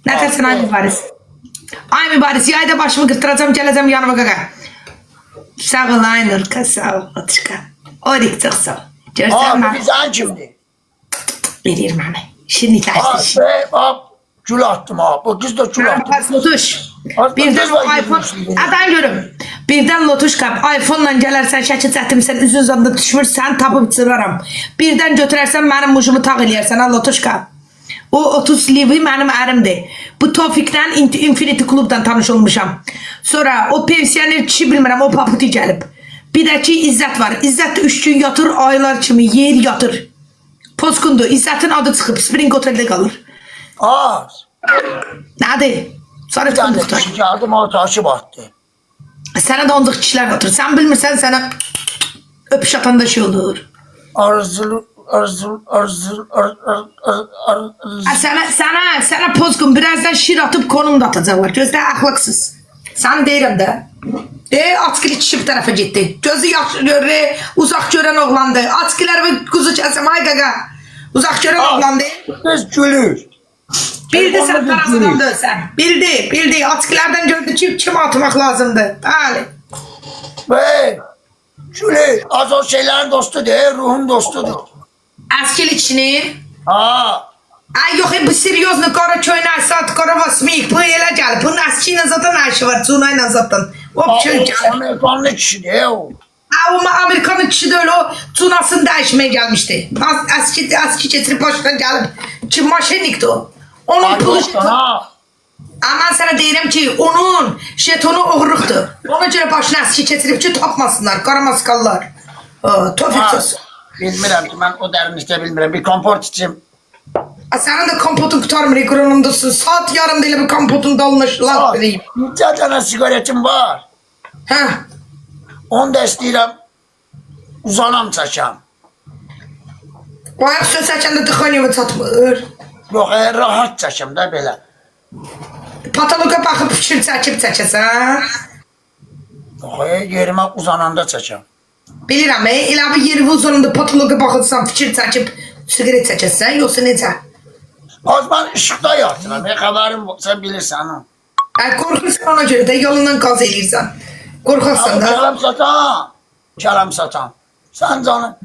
Ne dersin ay mübarez? Ay mübarez. Yayda başımı kırtıracağım geleceğim yanıma kaka. Sağ ol Aynur. Sağ ol Lotruşka. Orik çok sağ ol. Görsen Ha mi? bu bizden kimdi? Veririm hemen. Şimdi Ha taştı. bak gül attım ha. Bu kız da gül attım. Pas Lotuş. Aslında Birden kız var iPhone. girmiş. Adan görüm. Birden Lotuş kap. iPhone'la gelərsən, şəkil çəkdirsən, üzün zanda düşmürsən, tapıb çırıram. Birden götürərsən, mənim muşumu tağ eləyərsən, ha Lotuş kap. O 30 livi mənim ərimdir. Bu Tofik'dən Infinity Club'dan tanış olmuşam. Sonra o pensioner kişi bilmirəm, o paputi gəlib. Bir də ki İzzət var. İzzət də 3 gün yatır, aylar kimi yer yatır. Pozkundu. İzzətin adı çıxıb, Spring Hotel'də qalır. Ha. Nədir? Sarı Bir tane fındıqdır. kişi geldi bana taşıp attı. Sənə də onluq kişilər otur. Sən bilmirsən, sənə öpüş atanda şey olur. Arzul. Sənə pozgun birazdan şir atıp konum da atacaqlar. Gözdə əxlaqsız. Sən deyirəm də. Açkili kişi bir tərəfə getdi. Gözü yaxşı görür, uzaq görən oğlandı. Açkilər və kuzu kəsəm, ay qaqa. Uzaq görən oğlandı. Kız gülür. Bildi sən tarafından dönsən. Bildi. Açkilərdən gördü ki, kim atmaq lazımdır. Bəli. Ve gülür. Az o şeylerin dostu değil, ruhun dostudur. Əskili kişinin. Ha. Ay yok bu seriozno kara köyüne saat kara vasmik bu ele gel. Bunun eskiyle zaten ayşı var. Cunayla zaten. O köy gel. Amerikanlı kişi değil o. Ama Amerikanlı kişi de öyle o cunasını değişmeye gelmişti. Eski getirip başına gelip Ki maşinlikdir o. Onun pulu jetonu. Ha. Ama sana deyirəm ki, onun jetonu oğurluqdur. Ona görə başına əski keçirib ki, tapmasınlar, qaramasqallar. Tofik sosu. Bilmirəm ki, mən o dərinlikdə bilmirəm. Bir komport içim. Sənin də kompotun qutarmır, ekranındasın. Saat yarım deyil bir kompotun dalına şılaq vereyim. Bir tane sigaretim var. Hə, Onu da istəyirəm uzanam çəkəm. o ayaq söz çəkəndə tıxaniyevə çatmır. Yox, rahat çəkəm də belə. Patoloqa baxıb fikir çəkib çəkəsən. Yox, yerimə uzananda çəkəm. Bilirəm, elə bir yeri uzununda patoloqa baxırsan, fikir çəkib sigaret çəkəsən, yoxsa necə? Az mən işıqda yatıram, xəbərim sən bilirsən. Qorxursan ona görə də yolundan qaz eləyirsən. Qorxarsan da. Kələm satan. Sən canım,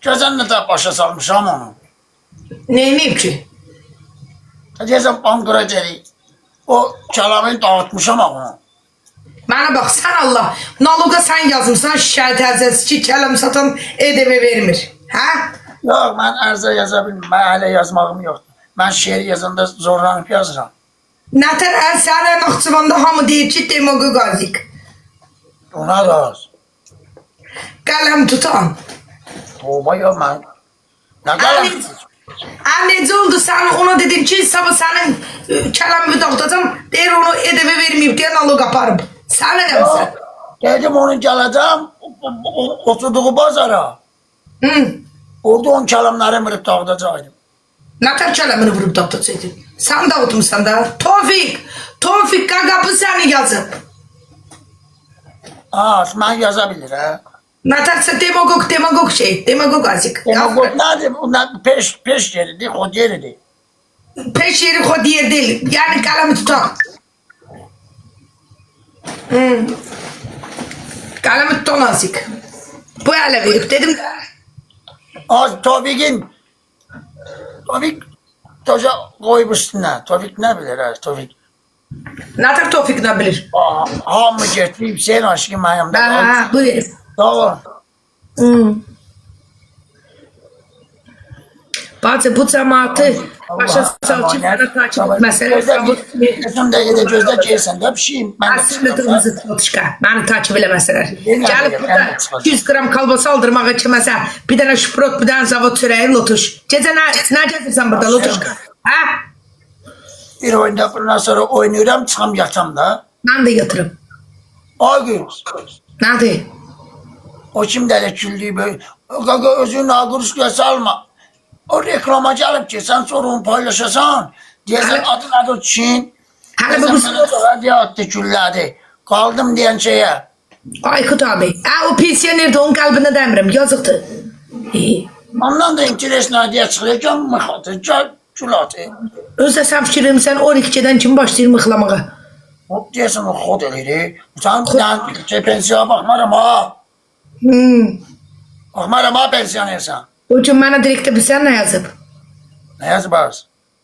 gözənlə də başa salmışam onu. Neyniyim ki? Deyəsən, bankura gəlik. O kələmi dağıtmışam onu. Mənə bax, sən Allah, naloqa sən yazımsan, şikayət ərzəsi ki, kələm satan EDV vermir. Hə? Yox, mən ərzə yaza bilmirəm. Mən hələ yazmağım yoxdur. Mən şeir yazanda zorlanıb yazıram. Nətər sənə Naxçıvanda hamı deyir ki, demagoqazik. Ona da az. Qələm tutan. Oba yox, mən. Nə qələm? Necə oldu sən ona dedim ki, sabah sənin kələmimi dağıtacam, deyir onu EDV verməyib deyə naloq aparıb. Sənə nə misən? Dedim onu gələcəm, oturduğu bazara. Orada onun kələmləri vurub dağıdacaqdım. Nətər kələmini vurub dağıtacaktın? Sən dağıtmışsan da. Tofik qaqa bu səni yazıb. Mən yaza bilir, hə? Nətərsə demagog şey, demagoqazik. Demagog nədir? Peş yeridir, xod yeridir. Peş yeri xod yer deyil. Yəni qələmi tutan. Qələmi tutan azik. Bu ələ verib dedim də. Tofik'in Tofik toca koyup üstüne. Tofik ne bilir ha Tofik. Nətər Tofik nə bilir? Hamı getdi Hüseyin aşkım ayımda. Hə, bu verib. Doğru. Bacı bu cəmaatı başa sal ki, mənə takip etməsələr. Gözüm də gedə gözdə gəlsən də pişiyim. Əslində qırmızı totuşka, məni takip eləməsələr. Gəlib burada 200 qram kalbasa aldırmağa kiməsə, bir dənə şprot, bir dənə zavod çörəyi, lotuş. Gecə nə gətirsən burada lotuşka? Hə? Bir oyunda bundan sonra oynayıram, çıxam yatam da. Mən də yatırım. Ağız. Nədir? O kim dələ küldüyü böyle. Qaqa özünü naquruşluya salma. O reklama gəlib ki, sən sonra onu paylaşasan. Deyəsən adın adı Çin. Hələ bu Radiyatdı, küllədi. Qaldım deyən şeyə. Aykut abi. O pensionerdir, onun qəlbinə dəmirəm, yazıqdır. Ondan da interes nadiyə çıxır. Gel mıxatı, gel külatı. Özdə sən fikirlərimsən 12-dən kim başlayır mıxlamağa? Hop deyəsən o xod eləyir. Sən dən pensiyaya baxmaram ha. Baxmaram ha pensiyonersən. O gün mənə direktə bilsən nə yazıb? Nə yazıb az?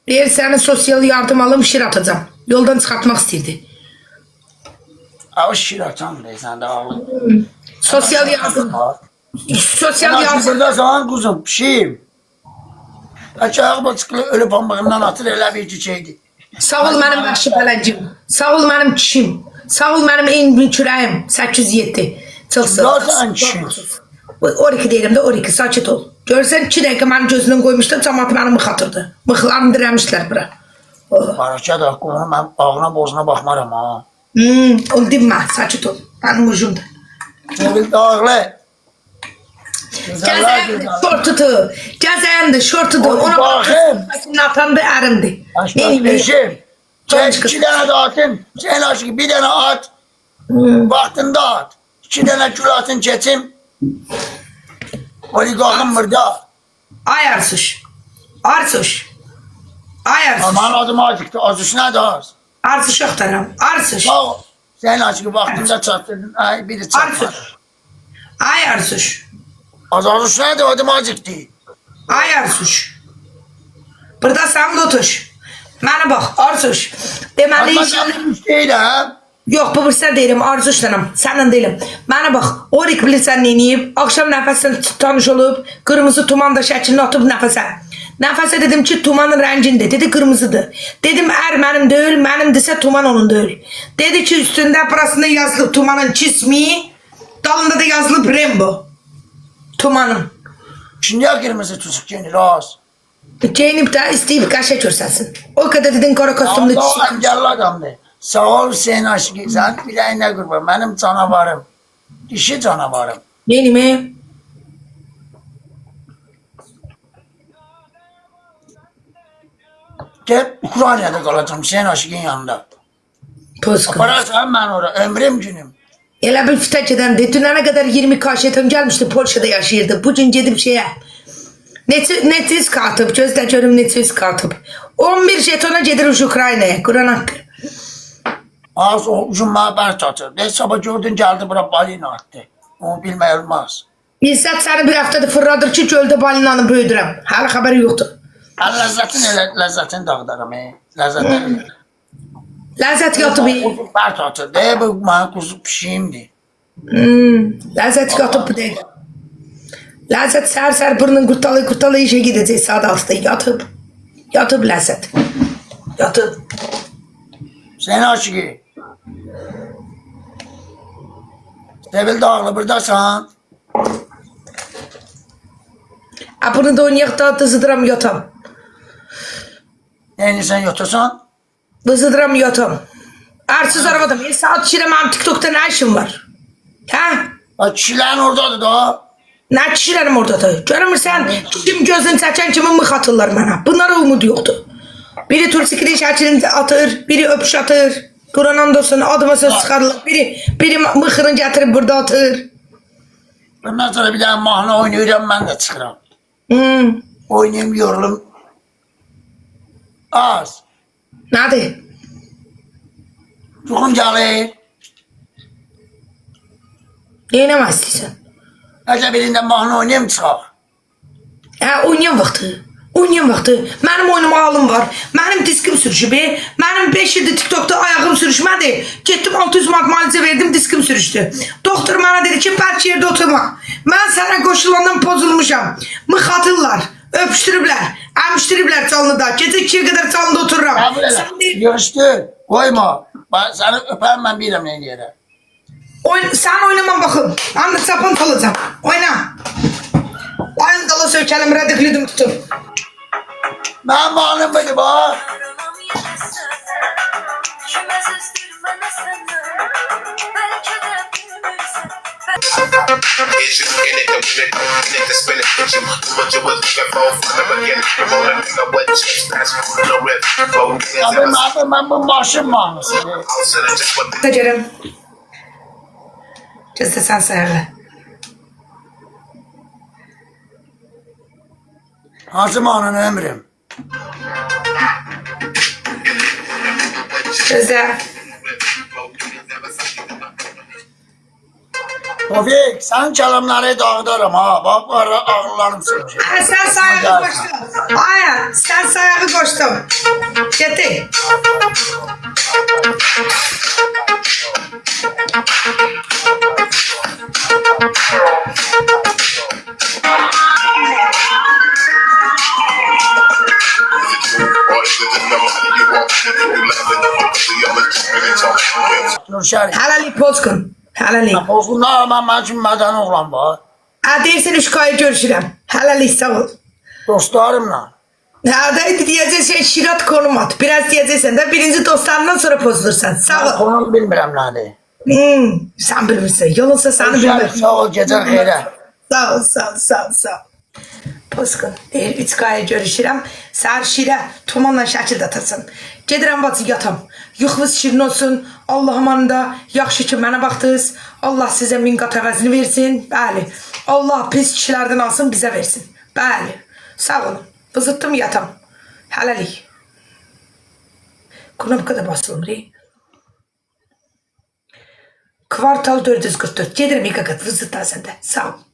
Deyir səni sosial yardım alım, şir atacam. Yoldan çıxartmaq istəyirdi. O şir atan deyəsən də ağlı. Sosial yardım. Sosial yardım. Buradasan kuzum, pişiyim. Aşağı bacıklı ölü pambığından atır elə bir çiçeğiydi. Sağ ol mənim vəhşi pələncim. Sağ ol mənim kişim. Sağ ol mənim eyni kürəyim. 807. Çılsın. Zaten kişim. 12 deyirəm də 12, sakit ol. Görsən 2 dəqiqə mənim gözündən qoymuşdu, cəmat məni mıxatırdı. Mıxlarını dirəmişlər bura. Baraka da onu mən ağına bozuna baxmaram ha. Onu dinmə, sakit ol. Mənim ucumdur. Sevil dağlı. Gəzəyəndi, şortudur. Gəzəyəndi, şortudur. Ona baxım. Atandı, ərimdi. Beşim. Sen 2 tane de atın. Sen aşkı bir tane at. Vaktinde at. 2 tane kül atın keçim. Oligarkım burada. Ay Arsuş. Arsuş. Ay Arsuş. Aman adım acıktı. Azış ne de az. Arsuş yoxdaram. Arsuş. Sağ ol. Sen aşkı vaktinde çatırdın. Ay biri çatmaz. Arsuş. Ay Arsuş. Azış ne de adım acıktı. Ay Arsuş. Burada sən lotuş. Mənə bax, Arsuş. Deməli inşallah... Atma değil ha. Yox, bu birsə deyirəm, Arzuşlanam, səndən deyirəm. Mənə bax, Orik bilirsən neyiniyib, axşam nəfəslə tanış olub, qırmızı tumanda şəklini atıb nəfəsə. Nəfəsə dedim ki, tumanın rəngində. Dedi, qırmızıdır. Dedim, mənim deyil, mənimdirsə tuman onun deyil. Dedi ki, üstündə burasında yazılıb tumanın cismi, dalında da yazılıb Rembo. Tumanın. Şimdi kırmızı tuzuk giyinir az. Geyinib də istəyib qəşə görsəsin. O kadar dedin qara kostümlü Allah kişi. engelli adamdır. Sağ ol Hüseyin Aşık. Sen bileğine kurban. Benim canavarım. Dişi canavarım. Neyini? Gel Ukrayna'da kalacağım Hüseyin Aşık'ın yanında. Poskun. Apararsan ben orada. Ömrüm günüm. Elə bil fitə gedəndə dünənə qədər 20 kaşetim gəlmişdi, Polşada yaşayırdı. Bu gün gedib şeyə. Neçə üst katıb, gözlə görüm neçə üst katıb. 11 jetona gedir Ukraynaya, Quran haqqı. Az o uzun haber çatır. Ne sabah gördün geldi bura balina attı. Onu bilmək olmaz. İzzət səni bir haftadır fırladır ki, göldə balinanı böyüdürəm. Hələ xəbəri yoxdur. Ben lezzetini dağıdarım. Lezzetini. Ləzzət yatıb. Uzun haber çatır. De bu bana kuzu pişiyimdi. Ləzzət yatıb bu deyil. Ləzzət sər burnun qurtalı işə gedəcək saat 6'da. Yatıb. Yatıb Ləzzət. Yatıb. Hüseyin Aşık. Sevil Dağlı buradasan. Bunu da oynayaq da dızıdıram yatam. Neyini sen yotursan? Dızıdıram yatam. Arsız aravadım. Saat işirəm mənim TikTok'da nə işim var? Hə? Bak kişilerin oradadır da. Nə kişilərim oradadır? Görmürsən? Kim gözünü çəkən kimi mıx atırlar mənə. Bunlara umud yoxdur. Biri Tursikli şəkilini atır, biri öpüş atır. Quran andolsun adıma söz çıxarılır. Biri mıxırını gətirib burada atır. Bundan sonra bir tane mahnı oynayacağım ben de çıkıram. Hmm. Oynayayım yorulum. Az. Nədir? Yuxum gəlir. Neynəmək istəyirsən? Həcə birində mahnı oynayayım çıxaq. Oynayan vaxtı. Oynayan vaxtı. Mənim oynama halım var. Mənim diskim sürüşüb. Mənim 5 ildir TikTok'da ayağım sürüşmədi. Getdim 600 manat müalicə verdim, diskim sürüşdü. Doktor mənə dedi ki, bəlkə yerdə oturma. Mən sənə qoşulandan pozulmuşam. Mıx atırlar, öpüşdürüblər, əmişdiriblər çalınıda. Gecə 2'ye qədər çalında otururam. Qəbul elə. Görüşdü. Koyma. Səni öpəm mən bilirəm neyin yerə. Sen oynama bakın. Anlı sapın kalacağım. Oyna. Aynı dala sökelim, rediklidim tutup. Mən mahnım budur bak. Is you in it, don't it, nigga spin it, put you, what you was looking for from the beginning. You wanna know what you that's no rip. Abi ben bu başım mahnısı. Tecerim. Cızda sen sayarlı. Hansı mahnın ömrüm? Cızda. Tofik, sen çalımları dağıdarım ha. Bak var ağırlarım sürmüş. Sen sayağı koştun. Aya, sen sayağı koştun. Getir. Nurşari. Helali Pozkun. Helali. Bozgunlar ama için meden oğlan var. Dersin 3 ay görüşürəm. Helali sağ ol. Dostlarımla. Hadi diyeceksin şirat konum at. Biraz diyeceksen de birinci dostlarından sonra pozulursan. Sağ ol. Konum bilmirəm nədir. Sen bilirsin. Yolunsa seni bilmem. Sağ ol, gecən xeyrə. Sağ ol, sağ ol, sağ ol, sağ ol. Pozkun, deyir 3 ay görüşürəm. Səhər şirə tumanla şəkil atasın. Gedirəm bacı yatam. Yuxunuz şirin olsun. Allah'ım anında yaxşı ki mənə baxdınız. Allah sizə min qat əvəzini versin. Bəli. Allah pis kişilərdən alsın bizə versin. Bəli. Sağ olun. Vızıtdım yatam. Hələlik. Kuna bu kadar basılım rey. Kvartal 444. Gedirəm yıqa qat vızıtdan səndə. Sağ ol.